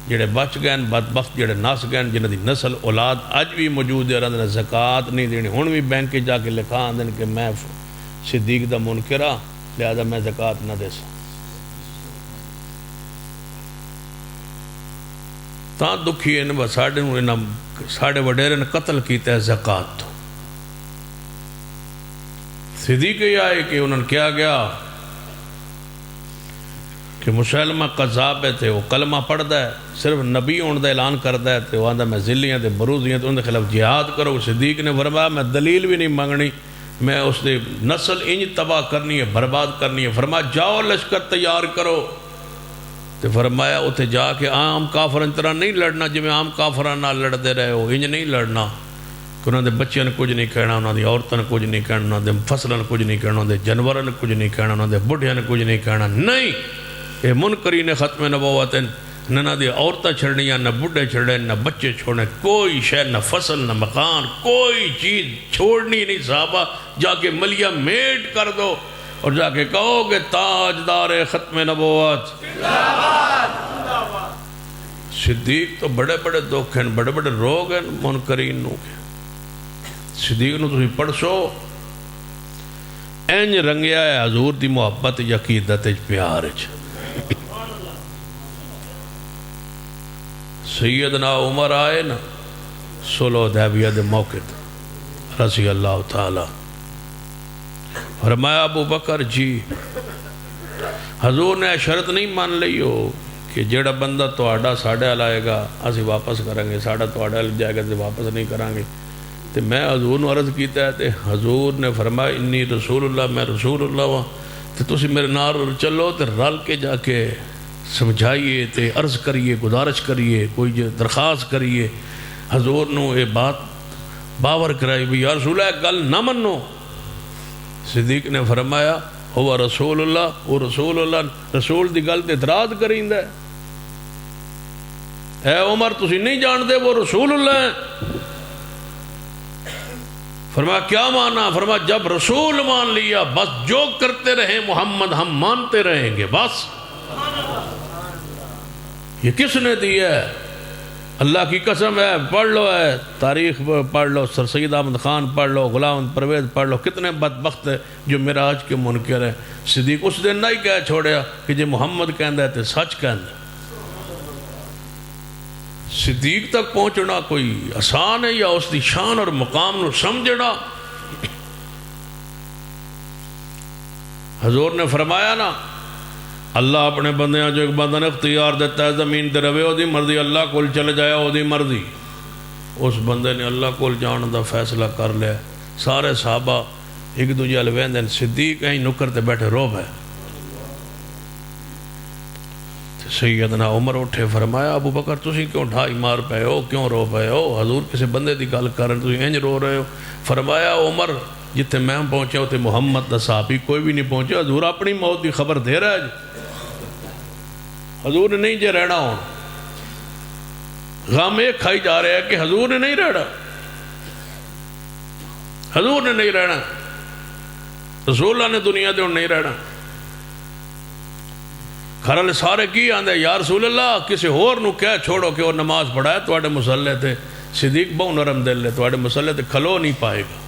جڑے بچ گئے بدبخت جڑے نس گئے جنہ دی نسل اولاد اج بھی موجود ہے رہندے زکاة نہیں دینی. ہن بھی بینک جا کے لکھا آندن کہ میں صدیق دا منکرہ لہذا میں زکاة نہ دے سا. تاں دکھی ان ساڑھے وڈیرے نے قتل کیتا ہے زکاة تو. صدیق یہ آئے کہ انہوں نے کیا گیا کہ مسلمہ قذاب ہے تھے، وہ کلمہ پڑھتا ہے، صرف نبی ہونے دا اعلان کرتا ہے، وہ آندہ میں ذلیاں دے بروزیاں تو ان دے خلاف جہاد کرو. صدیق نے فرمایا میں دلیل بھی نہیں مانگنی، میں اس دے نسل انج تباہ کرنی ہے، برباد کرنی ہے. فرمایا جاؤ لشکر تیار کرو. تو فرمایا اتھے جا کے عام کافران طرح نہیں لڑنا جو میں عام کافران نہ لڑتے رہے ہو، انج نہیں لڑنا کہ انہوں نے بچیاں نے کچھ نہیں کہنا، انہوں نے عورتوں نے کچھ نہیں کہنا، انہوں نے فصلوں نے کچھ نہیں کہنا، انہوں نے جانوروں نے کچھ نہیں کہنا، انہوں نے بڑھیاں نے کچھ نہیں کہنا. نہیں، یہ منکرین ختم نبوت ہیں. نہ دی عورتیں چھڑنیاں، نہ بڑھے چھڑے، نہ بچے چھوڑنے، کوئی شے، نہ فصل، نہ مکان، کوئی چیز چھوڑنی نہیں. صحابہ جا کے ملیہ میٹ کر دو اور جا کے کہو کہ تاجدار ختم نبوت. صدیق تو بڑے بڑے دکھ ہیں، بڑے بڑے روگ ہیں منکرین نو کے. صدیق نو تسی پڑھسو اینج رنگیا ہے حضور دی محبت یقیدت پیار چ. سیدنا عمر آئے نا صلح حدیبیہ دے موقع رضی اللہ تعالی. فرمایا ابو بکر جی حضور نے شرط نہیں مان لی ہو کہ جڑا بندہ توڑا ساڑھے لائے گا اسی واپس کریں گے، ساڑھا توڑا لگ جائے گا تو واپس نہیں کریں گے. تو میں حضور نے عرض کیتا ہے، حضور نے فرمایا انی رسول اللہ، میں رسول اللہ ہوں، تو تسی میرے نال چلو تو رل کے جا کے سمجھائیے تے عرض کریے، گزارش کریے، کوئی درخواست کریے. حضور نو یہ بات باور کرائی بھی یا رسول اللہ گل نہ منو. صدیق نے فرمایا وہ رسول اللہ، وہ رسول اللہ، رسول دی گل تے اعتراض کریندا ہے. اے عمر تسی نہیں جانتے وہ رسول اللہ ہیں. فرمایا کیا مانا؟ فرمایا جب رسول مان لیا بس جو کرتے رہیں محمد ہم مانتے رہیں گے بس. یہ کس نے دی ہے؟ اللہ کی قسم ہے، پڑھ لو، ہے تاریخ پڑھ لو، سر سید احمد خان پڑھ لو، غلام پرویز پڑھ لو، کتنے بدبخت ہے جو معراج کے منکر ہیں. صدیق اس دن نہیں کہہ چھوڑیا کہ جی محمد کہندا ہے تے سچ کہندا. صدیق تک پہنچنا کوئی آسان ہے یا اس دی شان اور مقام نو سمجھنا؟ حضور نے فرمایا نا اللہ اپنے بندیاں جو ایک بندہ نے اختیار دیتا ہے زمین تے روے او دی مرضی، اللہ کول چل جائے او دی مرضی. اس بندے نے اللہ کو جان دا فیصلہ کر لیا. سارے صحابہ ایک دوجے ول وہندے، صدیق کہیں نکر تے بیٹھے رو پے. سیدنا عمر اٹھے، فرمایا ابو بکر تسی کیوں ڈھائی مار پے ہو، کیوں رو پے ہو؟ حضور کسی بندے دی گل کرن تسی انج رو رہے ہو. فرمایا عمر جتنے میں پہنچا اتنے محمد دا صحابی کوئی بھی نہیں پہنچا. حضور اپنی موت دی خبر دے رہا ہے جی. حضور نے نہیں جے رہنا ہوں. غم ایک کھائی جا رہا ہے کہ حضور نے نہیں رہنا، حضور نے نہیں رہنا، رسول اللہ نے دنیا دے نہیں رہنا. گھر والے سارے کی آندے یا رسول اللہ کسی ہور نو کہہ چھوڑو کہ وہ نماز پڑھائے تواڈے مصلے تے. صدیق بہت نرم دل ہے، تواڈے مصلے تے کھلو نہیں پائے گا.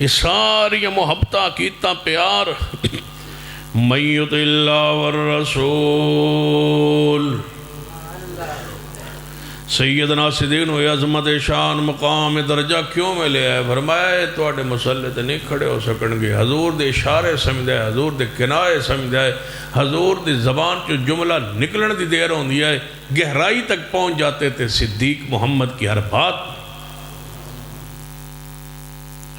یہ ساری محبتاں کیتا پیار. من یطع اللہ والرسول. سیدنا صدیق نو عظمت شان مقام درجہ کیوں ملے ہے؟ فرمایا تواڈے مصلے تے نہیں کھڑے ہو سکن گے. حضور دے اشارے سمجھدے، حضور دے کنائے سمجھدے، حضور دی زبان چو جملہ نکلن دی دیر ہوندی ہے، گہرائی تک پہنچ جاتے تھے صدیق محمد کی ہر بات.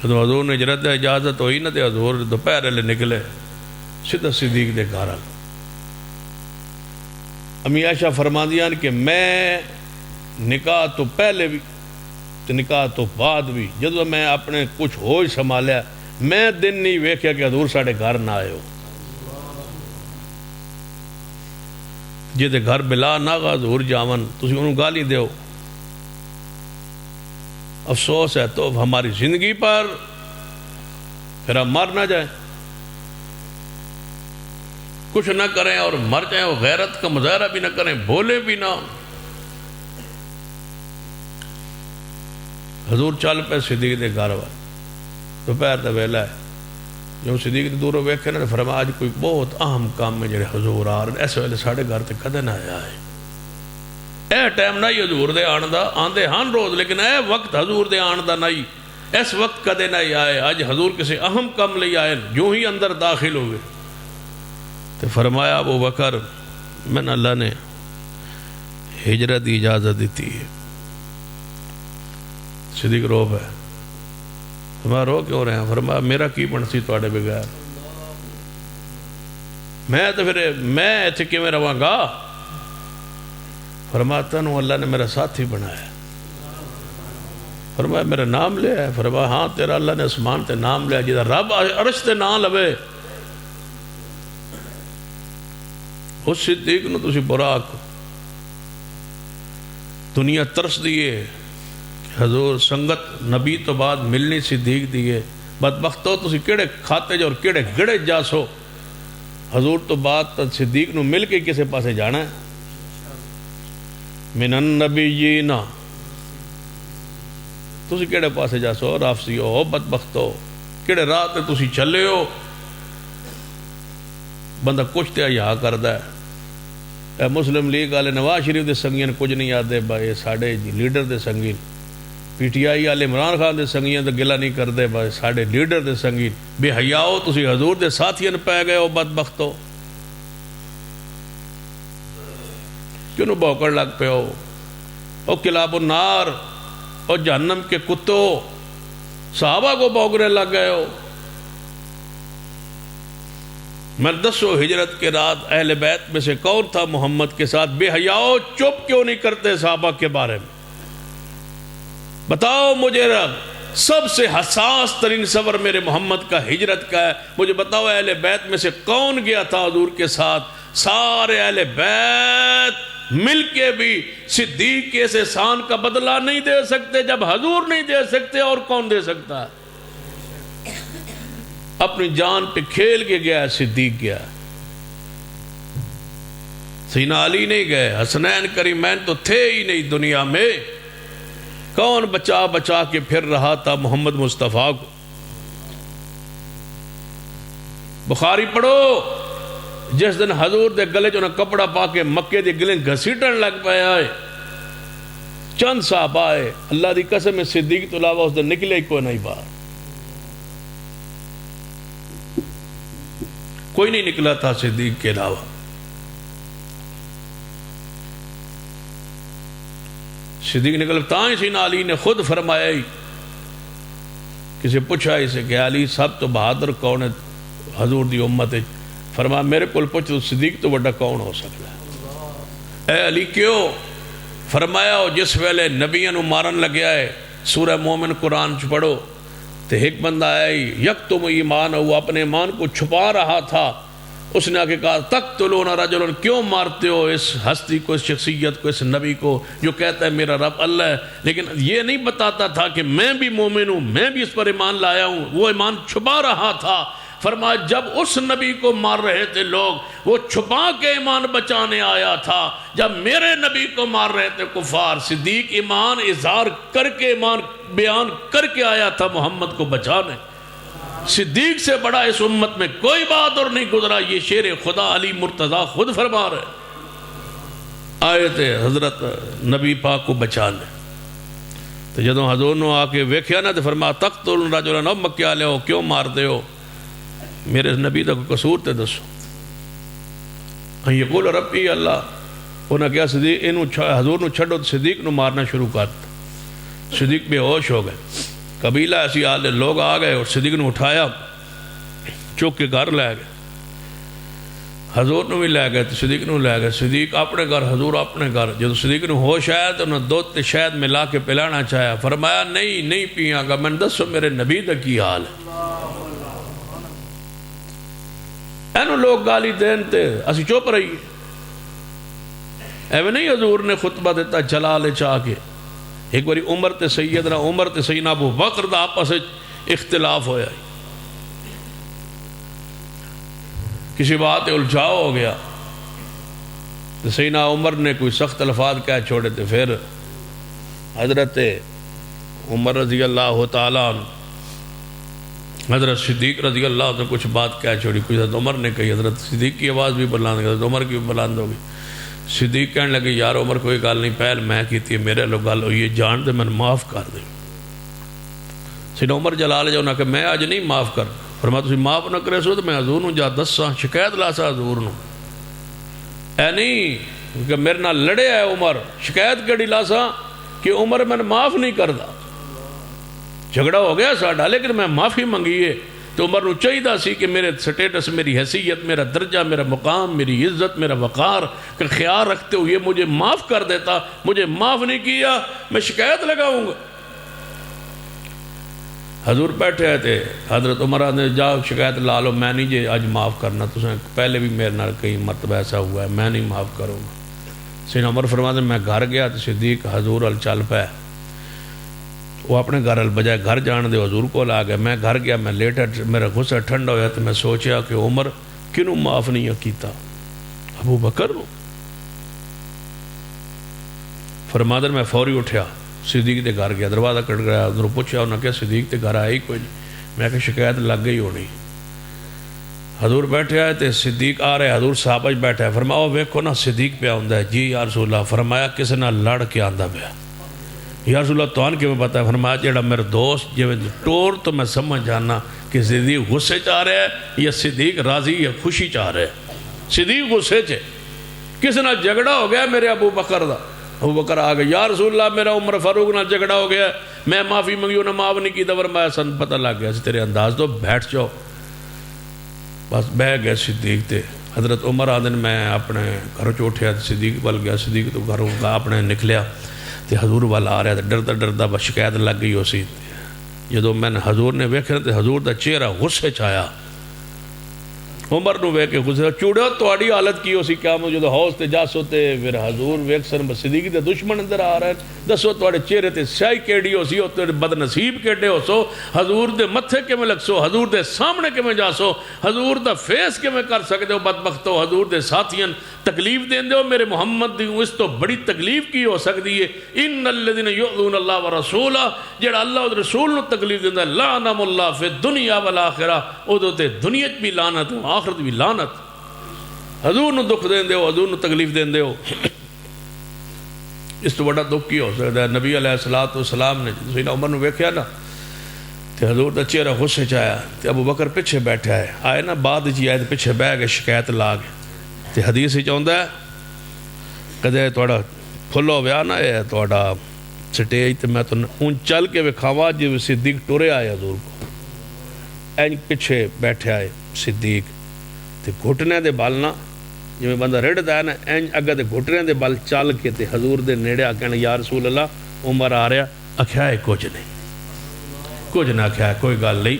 جب حضور نے ہجرت اجازت ہوئی نہ تے حضور دوپہر لے نکلے سیدھا صدیق دے گھر. امی عائشہ فرماندیاں کہ میں نکاح تو پہلے بھی تے نکاح تو بعد بھی جدو میں اپنے کچھ ہوش سنبھالیا میں دن نہیں ویکھیا کہ حضور ساڈے گھر نہ آئے ہو. جے دے گھر بلا نہ حضور جاون تسی انہوں گالی دیو. افسوس ہے تو ہماری زندگی پر، پھر ہم مر نہ جائیں، کچھ نہ کریں اور مر جائیں، اور غیرت کا مظاہرہ بھی نہ کریں، بولے بھی نہ. حضور چل پہ صدیق دے گھر وال دوپہر دا ویلا ہے. جو صدیق دے دوروں ویکھے نا فرمایا آج کوئی بہت اہم کام ہے جڑے حضور آ رہے ایسے ویلے ساڑھے گھر تے کدے نہ آیا ہے. اے ٹائم نہیں حضور دے آن دا، آندے ہن روز، لیکن اے وقت حضور دے آن دا نہیں، اس وقت کدے نہیں آئے. آج حضور کسی اہم کام لے آئے، جو ہی اندر داخل ہوئے تو فرمایا ابو بکر میں نے اللہ نے ہجرت دی اجازت دیتی ہے. صدیق روب ہے. فرمایا رو کیوں رہے ہیں؟ فرمایا میرا کی بنسی تواڈے بغیر، میں تو پھر میں ایتھے کیویں رہواں گا؟ فرمایا تنوں اللہ نے میرا ساتھی بنایا. فرمایا میرا نام لیا ہے؟ فرمایا ہاں تیرا اللہ نے اسمان تے نام لیا، جیدہ رب عرش تے نام لوے. اس صدیق نو تسی برا آکھو. دنیا ترس دیئے حضور سنگت نبی تو بعد ملنی صدیق دیئے. بدبختو تسی کیڑے کھاتے جو اور کیڑے گڑے جاسو. حضور تو بعد صدیق نو مل کے کسے پاسے جانا ہے. من النبیین تسی کیڑے پاسے جاسو؟ رافسی ہو بدبختو، کیڑے راہ تے تسی چلے ہو؟ بندہ کچھ تے حیا کردا ہے. اے مسلم لیگ والے نواز شریف دے سنگین کچھ نہیں آدھے بھائی ساڑھے لیڈر دے سنگین. پی ٹی آئی والے عمران خان دے سنگین تو گلہ نہیں کردے بھائی ساڑھے لیڈر دے سنگین. بے حیاؤ تسی حضور دے ساتھین پہ گئے ہو بدبختو. کیوں نو بوکڑ لگ پہ ہو؟ او کلاب النار، او جہنم کے کتو صحابہ کو بوکڑے لگ گئے ہو. میں دسو ہجرت کے رات اہل بیت میں سے کون تھا محمد کے ساتھ؟ بے حیاؤ چپ کیوں نہیں کرتے صحابہ کے بارے میں؟ بتاؤ مجھے رب، سب سے حساس ترین صبر میرے محمد کا ہجرت کا ہے. مجھے بتاؤ اہل بیت میں سے کون گیا تھا حضور کے ساتھ؟ سارے اہل بیت مل کے بھی صدیق کے اس احسان کا بدلہ نہیں دے سکتے. جب حضور نہیں دے سکتے اور کون دے سکتا ہے؟ اپنی جان پہ کھیل کے گیا ہے صدیق گیا. سیدنا علی نہیں گئے، حسنین کریمین تو تھے ہی نہیں دنیا میں. کون بچا بچا کے پھر رہا تھا محمد مصطفیٰ کو؟ بخاری پڑھو، جس دن حضور دے گلے جو نہ کپڑا پا کے مکے دے گلے گھسیٹن لگ پائے آئے چند صاحب آئے. اللہ دی قسم صدیق تو علاوہ اس دن نکلے کوئی نہیں باہر، کوئی نہیں نکلا تھا صدیق کے علاوہ. صدیق نکل تاں سیدنا علی نے خود فرمایا ہی، کسی پوچھا اسے کہ علی سب تو بہادر کون ہے حضور دی امت ہے؟ فرمایا میرے کو پوچھ تو صدیق تو بڑا کون ہو سکتا ہے؟ اے علی کیوں؟ فرمایا وہ جس ویلے نبیوں نو مارن لگیا ہے، سورہ مومن قرآن چ پڑھو، تو ایک بندہ آیا یکتم ایمان، وہ اپنے ایمان کو چھپا رہا تھا، اس نے آگے کہا تقتلون رجلا، کیوں مارتے ہو اس ہستی کو، اس شخصیت کو، اس نبی کو جو کہتا ہے میرا رب اللہ ہے، لیکن یہ نہیں بتاتا تھا کہ میں بھی مومن ہوں، میں بھی اس پر ایمان لایا ہوں، وہ ایمان چھپا رہا تھا۔ فرمایا جب اس نبی کو مار رہے تھے لوگ، وہ چھپا کے ایمان بچانے آیا تھا، جب میرے نبی کو مار رہے تھے کفار، صدیق ایمان اظہار کر کے، ایمان بیان کر کے آیا تھا محمد کو بچانے۔ صدیق سے بڑا اس امت میں کوئی بہادر نہیں گزرا، یہ شیر خدا علی مرتضیٰ خود فرما رہے آئے تھے حضرت نبی پاک کو بچانے۔ تو جدوں حضور نے آ کے ویکھیا نا تو فرمایا تقتلون رجلا، مکے والے ہو کیوں مارتے ہو؟ میرے نبی دا کوئی قصور تے دسو۔ ان یقول ربی اللہ، انہاں کیا صدیق حضور نو چھڈو، صدیق نو مارنا شروع کر دیا۔ صدیق بے ہوش ہو گئے، قبیلہ ایسی حال ہے، لوگ آ گئے اور صدیق نے اٹھایا، چوک کے گھر لے گئے، حضور نے بھی لے گئے تو صدیق نے لے گئے، صدیق اپنے گھر، حضور اپنے گھر۔ جب صدیق نے ہوش آیا تو انہوں نے دودھ تے شہد ملا کے پلانا چاہیا، فرمایا نہیں پیاں گا، میں دسو میرے نبی دا کی حال ہے۔ اینو لوگ گالی دین تے اسی چپ رہی، ایویں نہیں حضور نے خطبہ دیتا جلال چاہ کے۔ ایک باری عمر تے سیدنا ابو بکر دا آپس اختلاف ہویا، کسی بات الجھاؤ ہو گیا تو سیدنا عمر نے کوئی سخت الفاظ کہہ چھوڑے تھے، پھر حضرت عمر رضی اللہ تعالیٰ عنہ حضرت صدیق رضی اللہ عنہ کچھ بات کہہ چھوڑی، کچھ حضرت عمر نے کہی، حضرت صدیق کی آواز بھی بلند، حضرت عمر کی بھی بلند ہوگی۔ صدیق کہنے لگے یار عمر کوئی گل نہیں، پہل میں کیتی ہے، میرے لوگ گل ہوئی ہے، جان دے میں معاف کر دے۔ سیدنا عمر جلال جاؤ نہ کہ میں آج نہیں معاف کر، فرمایا تسی معاف نہ کرے سو تو میں حضور نو جا دساں، شکایت لاسا حضور نو، اے نہیں کہ میرے نال لڑے ہے عمر، شکایت کڑی لاسا کہ عمر میں معاف نہیں کردا، جھگڑا ہو گیا ساڈا لیکن میں معافی منگی ہے۔ تو عمر نو چاہیے سی کہ میرے سٹیٹس، میری حیثیت، میرا درجہ، میرا مقام، میری عزت، میرا وقار کا خیال رکھتے ہوئے مجھے معاف کر دیتا، مجھے معاف نہیں کیا، میں شکایت لگاؤں گا۔ حضور بیٹھے تھے، حضرت عمر نے جاؤ شکایت لا لو، میں نہیں جی آج معاف کرنا، تو پہلے بھی میرے نال کئی مرتبہ ایسا ہوا ہے، میں نہیں معاف کروں گا۔ سیدنا عمر فرماتے میں گھر گیا تو صدیق حضور ال چل پہ، وہ اپنے گھر بجائے گھر جان دے حضور کو لا گیا۔ میں گھر گیا، میں لیٹا، میرا غصہ ٹھنڈا ہویا تو میں سوچیا کہ عمر کنوں معاف نہیں کیتا؟ ابو بکر نو۔ فرماتے میں فوری اٹھیا، صدیق دے گھر گیا، دروازہ کٹ گیا، ادھر پوچھا انہوں نے کہا صدیق تے گھر آیا ہی کوئی نہیں، میں کہ شکایت لگ گئی ہونی۔ حضور بیٹھے آئے تے صدیق آ رہے، حضور صحابہ بیٹھا ہے، فرمایا ویکھو نا صدیق پہ آندا ہے، جی یا رسول اللہ۔ فرمایا کس نہ لڑ کے آندا پیا؟ یا رسول اللہ توان کے میں پتا ہے؟ فرمایا جیڑا میرا دوست جو ٹور تو میں سمجھ جانا کہ صدیق غصے چاہ رہے ہے یا صدیق راضی یا خوشی چاہ رہے ہے۔ صدیق غصے چے، کس نہ جھگڑا ہو گیا میرے ابو بکر دا۔ ابو بکر آ گیا، یا رسول اللہ میرا عمر فاروق نہ جھگڑا ہو گیا، میں معافی منگی، انہیں معاف نہیں کی۔ فرمایا سن پتہ لگ گیا تیرے انداز تو، بیٹھ جاؤ۔ بس بہ گئے صدیق تے حضرت عمر آدن میں اپنے گھروں چوٹھیا، صدیق بل گیا، صدیق تو گھروں کا اپنے نکلیا تے حضور والا آ رہا تھا، ڈردا ڈردا بس شکایت لگ گئی اسی۔ جدو میں نے حضور نے ویکھیا تے حضور دا چہرہ غصے چایا، عمر نو ویکھ کے غصے چوڑا تہاڈی حالت کی اسی کیا مجھے تو ہوس تے جاسو تے پھر حضور ویکھ سن صدیق دے دشمن اندر آ رہے ہیں، دسو تہاڈے چہرے تے سیاہی کیڑی ہو سی، تے بد نصیب کیڑے ہو سو، حضور دے متھے کیویں لگ سو، حضور دے سامنے کیویں جاسو، حضور دا فیس کیویں کر سکدے ہو بدبختو، حضور دے ساتھیاں تکلیف دیندے ہو، میرے محمد دی اس تو بڑی تکلیف کی ہو سکتی ہے؟ ان الذین یؤذون اللہ ورسولہ، جڑا اللہ اور رسول نو تکلیف دیندا ہے، لعنہم اللہ فی الدنیا والآخرہ، اودوں تے دنیا وچ بھی لعنت آخرت بھی لعنت۔ حضور نو دکھ دیندے ہو، حضور نو تکلیف دیندے ہو، اس تو بڑا دکھ کی ہو سکتا ہے؟ نبی علیہ السلام نے سیدنا عمر نو ویکھیا نا تے حضور دا چہرہ غصے چ آیا تے ابو بکر پیچھے بیٹھا ہے، آئے نا بعد جی آئے تے پیچھے بہ گئے شکایت لا گئے تے حدیث ہی چاہتا ہے کدے تھوڑا پھل ہو گیا نا، یہ تھوڑا سٹیج تے میں تو ان چل کے وکھاوا جی صدیق ٹورے آئے حضور کو این پچھے بیٹھے آئے صدیق تے گھٹنے دے بال نہ جی میں بندہ ریڑ دا ہے نا این اگا تے گھٹنے دے بال چل کے تے حضور دے نیڑے آ کہنا یا رسول اللہ عمر آ رہا آکھیا ہے کچھ نہ آکھیا ہے کوئی گل نہیں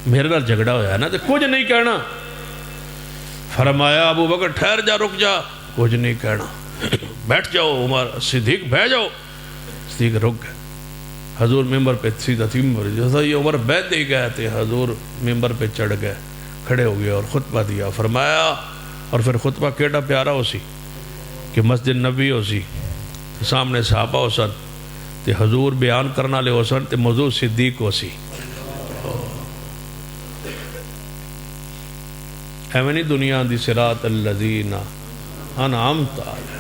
میرے نال جھگڑا ہویا ہے نا تے کچھ نہیں کہنا فرمایا ابو بکر ٹھہر جا رک جا کچھ نہیں کہنا بیٹھ جاؤ عمر صدیق بیٹھ جاؤ صدیق رک گئے حضور ممبر پہ سیدھا تھی ممبر جیسا یہ عمر بیٹھ نہیں گئے تھے حضور ممبر پہ چڑھ گئے کھڑے ہو گئے اور خطبہ دیا فرمایا اور پھر خطبہ کیڑا پیارا ہو سی کہ مسجد نبی ہو سی سامنے صحابہ ہو سن تے حضور بیان کرنا لے ہو سن تے موضوع صدیق ہو سی ایمنی دنیا دی صراط الذین انعمت علیہم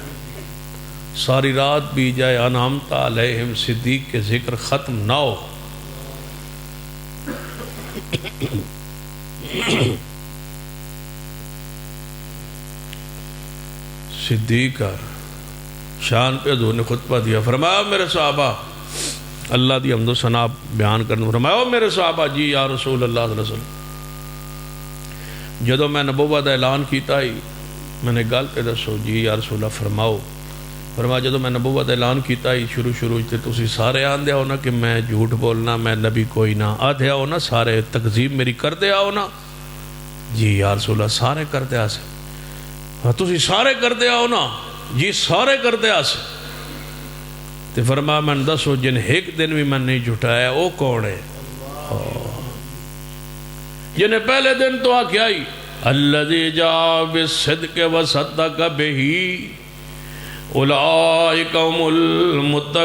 ساری رات بھی جائے انعمت علیہم صدیق کے ذکر ختم نہ ہو صدیق کا شان پہ حضور نے خطبہ دیا فرمایا میرے صحابہ اللہ دی حمد و ثنا بیان کرنا فرمایا میرے صحابہ جی یا رسول اللہ صلی اللہ علیہ وسلم جدو میں نبوت اعلان کیتا ہی میں نے گل تے دسو جی یا رسول اللہ فرماؤ فرمایا جدو میں نبوت اعلان کیتا ہی شروع تے تسی سارے آندے آؤ نا کہ میں جھوٹ بولنا میں نبی کوئی نہ آدھے آؤ نا سارے تکذیب میری کرتے آؤ نا جی یا رسول اللہ سارے کرتے آسے تسی سارے کرتے آؤ نا جی سارے کرتے آسے تے فرمایا میں دسو جن ایک دن بھی میں نہیں جھٹایا وہ کون ہے جنہیں پہلے دن تو آکھیا ہی الذی جاء بالصدق وصدق بہ اولئک هم المتقون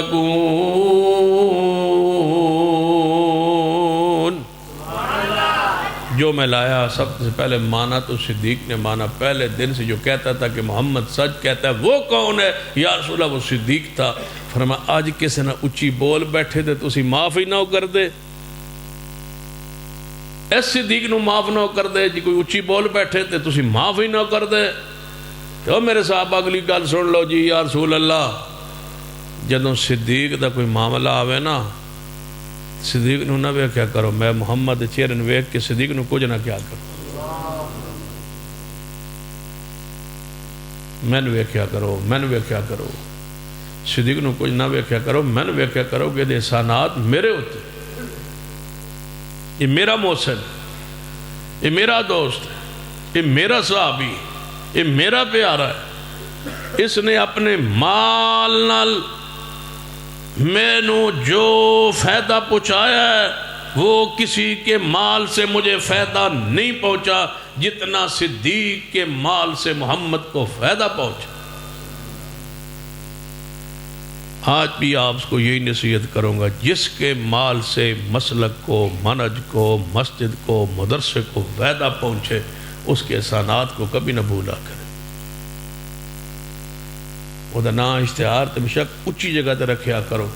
جو میں لایا سب سے پہلے مانا تو صدیق نے مانا پہلے دن سے جو کہتا تھا کہ محمد سچ کہتا ہے وہ کون ہے یا رسول اللہ وہ صدیق تھا فرمایا آج کسی نہ اچھی بول بیٹھے تھے تسی معاف ہی نہ کر دے اس صدیق نو معاف نہ کر دے جی کوئی اچھی بول بیٹھے تھے تسی معاف ہی نہ کر دے تو میرے صاحب اگلی گل سن لو جی یا رسول اللہ جدوں صدیق دا کوئی معاملہ آوے نا صدیق نو نہ ویکھیا کرو میں محمد چہرے نو ویکھ کے صدیق نو کچھ نہ کیا کرو میں نو ویکھیا کرو صدیق نو کچھ نہ ویکھیا کرو میں نو ویکھیا کرو کہ دے احسانات میرے ہوتے یہ میرا محسن یہ میرا دوست یہ میرا صحابی یہ میرا پیارا ہے اس نے اپنے مال نال میں نو جو فائدہ پہنچایا ہے وہ کسی کے مال سے مجھے فائدہ نہیں پہنچا جتنا صدیق کے مال سے محمد کو فائدہ پہنچا آج بھی آپ کو یہی نصیحت کروں گا جس کے مال سے مسلک کو منہج کو مسجد کو مدرسے کو فائدہ پہنچے اس کے احسانات کو کبھی نہ بھولا کرے وہ دا نا اشتہار تو بشک اچھی جگہ تے رکھیا کرو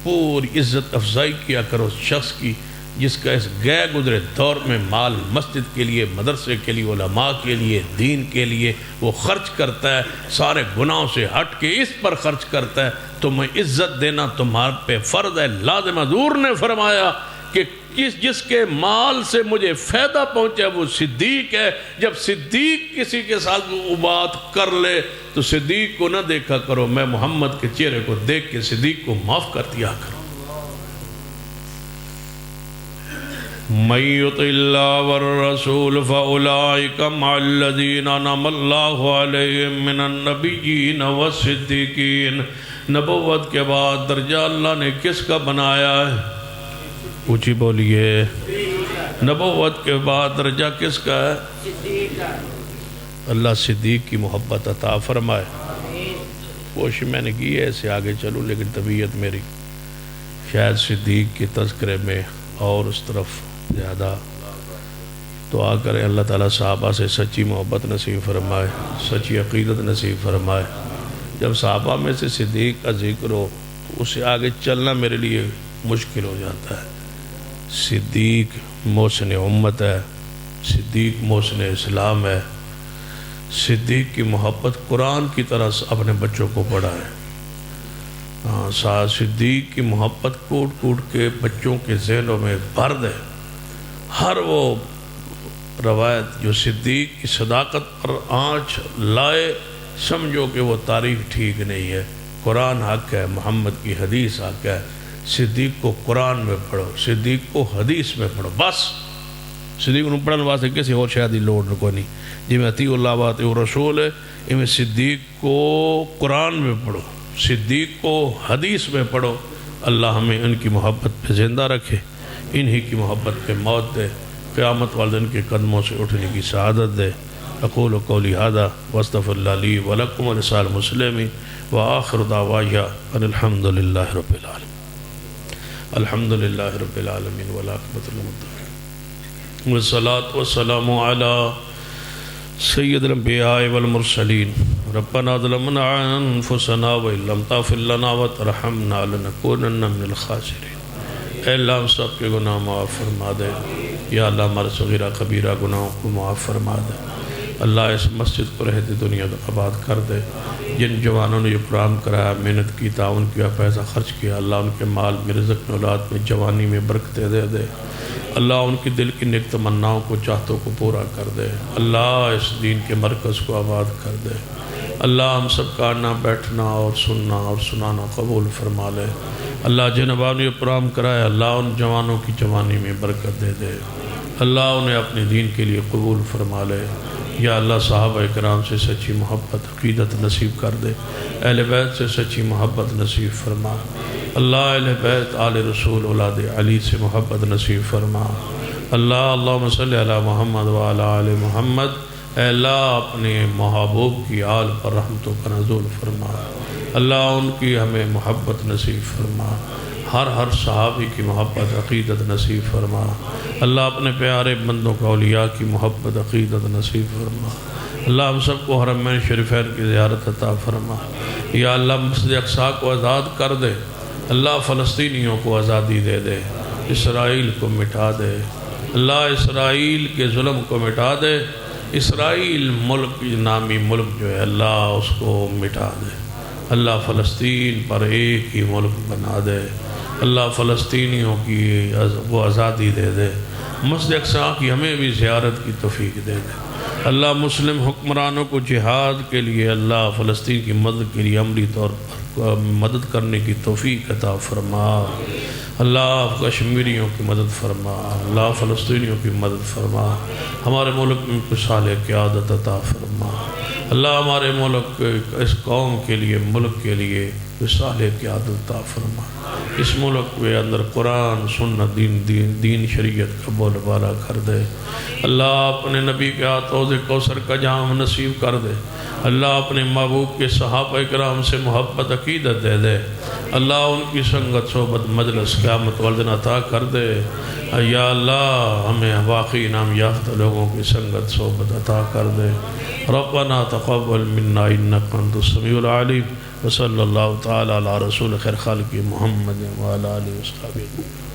پوری عزت افزائی کیا کرو شخص کی جس کا اس گئے گزرے دور میں مال مسجد کے لیے مدرسے کے لیے علماء کے لیے دین کے لیے وہ خرچ کرتا ہے سارے گناہوں سے ہٹ کے اس پر خرچ کرتا ہے تمہیں عزت دینا تمہارے پہ فرض ہے لازم حضور نے فرمایا کہ جس کے مال سے مجھے فائدہ پہنچے وہ صدیق ہے جب صدیق کسی کے ساتھ وہ بات کر لے تو صدیق کو نہ دیکھا کرو میں محمد کے چہرے کو دیکھ کے صدیق کو معاف کر دیا کرو مَن يُطِعِ اللَّهَ وَالرَّسُولَ فَأُولَئِكَ مَعَ الَّذِينَ أَنْعَمَ اللَّهُ عَلَيْهِمْ مِنَ النَّبِيِّينَ وَالصِّدِّيقِينَ نبوت کے بعد درجہ اللہ نے کس کا بنایا ہے اونچی بولیے نبوت کے بعد درجہ کس کا ہے اللہ صدیق کی محبت عطا فرمائے کوشش میں نے کی ہے اسے آگے چلوں لیکن طبیعت میری شاید صدیق کے تذکرے میں اور اس طرف زیادہ دعا کریں اللہ تعالیٰ صحابہ سے سچی محبت نصیب فرمائے سچی عقیدت نصیب فرمائے جب صحابہ میں سے صدیق کا ذکر ہو تو اسے آگے چلنا میرے لیے مشکل ہو جاتا ہے صدیق محسن امت ہے صدیق محسن اسلام ہے صدیق کی محبت قرآن کی طرح اپنے بچوں کو پڑھائیں سعد صدیق کی محبت کوٹ کوٹ کے بچوں کے ذہنوں میں بھر دے. ہر وہ روایت جو صدیق کی صداقت پر آنچ لائے سمجھو کہ وہ تاریخ ٹھیک نہیں ہے. قرآن حق ہے، محمد کی حدیث حق ہے. صدیق کو قرآن میں پڑھو، صدیق کو حدیث میں پڑھو. بس صدیق کو پڑھنے واسطے کسی اور شاید ہی لوڑ کو نہیں. جی میں اطیع اللہ و اطیع الرسول ہے، میں صدیق کو قرآن میں پڑھو، صدیق کو حدیث میں پڑھو. اللہ ہمیں ان کی محبت پہ زندہ رکھے، انہی کی محبت پہ موت دے، قیامت والدین کے قدموں سے اٹھنے کی سعادت دے. اقول قولی ھذا واستغفر اللہ لی ولکم ولسائر المسلمین وآخر دعوایا ان الحمد للہ رب العالمین. الحمد للہ رب العالمین والعاقبۃ للمتقین والصلاۃ والسلام علی سید الانبیاء والمرسلین. ربنا ظلمنا انفسنا وان لم تغفر لنا وترحمنا لنکونن من الخاسرین. اے اللہ ہم سب کے گناہ معاف فرما دے. یا اللہ ہمارے صغیرہ کبیرہ گناہوں کو معاف فرما دے. اللہ اس مسجد کو رہتی دنیا تک آباد کر دے. جن جوانوں نے یہ پروگرام کرایا، محنت کی، تعاون کیا، پیسہ خرچ کیا، اللہ ان کے مال میں، رزق میں، اولاد میں، جوانی میں برکتیں دے دے. اللہ ان کی دل کی نیک تمناؤں کو، چاہتوں کو پورا کر دے. اللہ اس دین کے مرکز کو آباد کر دے. اللہ ہم سب کا آنا، بیٹھنا اور سننا اور سنانا قبول فرما لے. اللہ جن اباؤں نے یہ پروگرام کرایا، اللہ ان جوانوں کی جوانی میں برکت دے دے. اللہ انہیں اپنے دین کے لیے قبول فرما لے. یا اللہ صحابہ کرام سے سچی محبت عقیدت نصیب کر دے. اہل بیت سے سچی محبت نصیب فرما. اللہ اہل بیت آل رسول اولاد علی سے محبت نصیب فرما. اللہ اللہم صلی علی محمد وعلی آل محمد. اے اللہ اپنے محبوب کی آل پر رحمتوں کا نزول فرما. اللہ ان کی ہمیں محبت نصیب فرما. ہر صحابی کی محبت عقیدت نصیب فرما. اللہ اپنے پیارے بندوں کا اولیاء کی محبت عقیدت نصیب فرما. اللہ ہم سب کو حرمین شریفین کی زیارت عطا فرما. یا اللہ مسجد اقصی کو آزاد کر دے. اللہ فلسطینیوں کو آزادی دے دے. اسرائیل کو مٹا دے. اللہ اسرائیل کے ظلم کو مٹا دے. اسرائیل ملک نامی ملک جو ہے اللہ اس کو مٹا دے. اللہ فلسطین پر ایک ہی ملک بنا دے. اللہ فلسطینیوں کی وہ آزادی دے دے. مسجد اقصی کی ہمیں بھی زیارت کی توفیق دے دے. اللہ مسلم حکمرانوں کو جہاد کے لیے، اللہ فلسطین کی مدد کے لیے عملی طور پر مدد کرنے کی توفیق عطا فرما. اللہ کشمیریوں کی مدد فرما. اللہ فلسطینیوں کی مدد فرما. ہمارے ملک میں کچھ صالح قیادت عطا فرما. اللہ ہمارے ملک اس قوم کے لیے، ملک کے لیے کچھ صالح قیادت عطا فرما. اس ملک کے اندر قرآن سنت دین شریعت کا بول بالا کر دے. اللہ اپنے نبی کے حوض کوثر کا جام نصیب کر دے. اللہ اپنے محبوب کے صحابہ کرام سے محبت عقیدت دے دے. اللہ ان کی سنگت صحبت مجلس قیامت والدین عطا کر دے. یا اللہ ہمیں واقعی انعام یافتہ لوگوں کی سنگت صحبت عطا کر دے. ربنا تقبل منا انک انت السمیع العلیم. وصلی اللہ تعالی علی رسول خیر خالق محمد وعلی آلہ وصحبہ.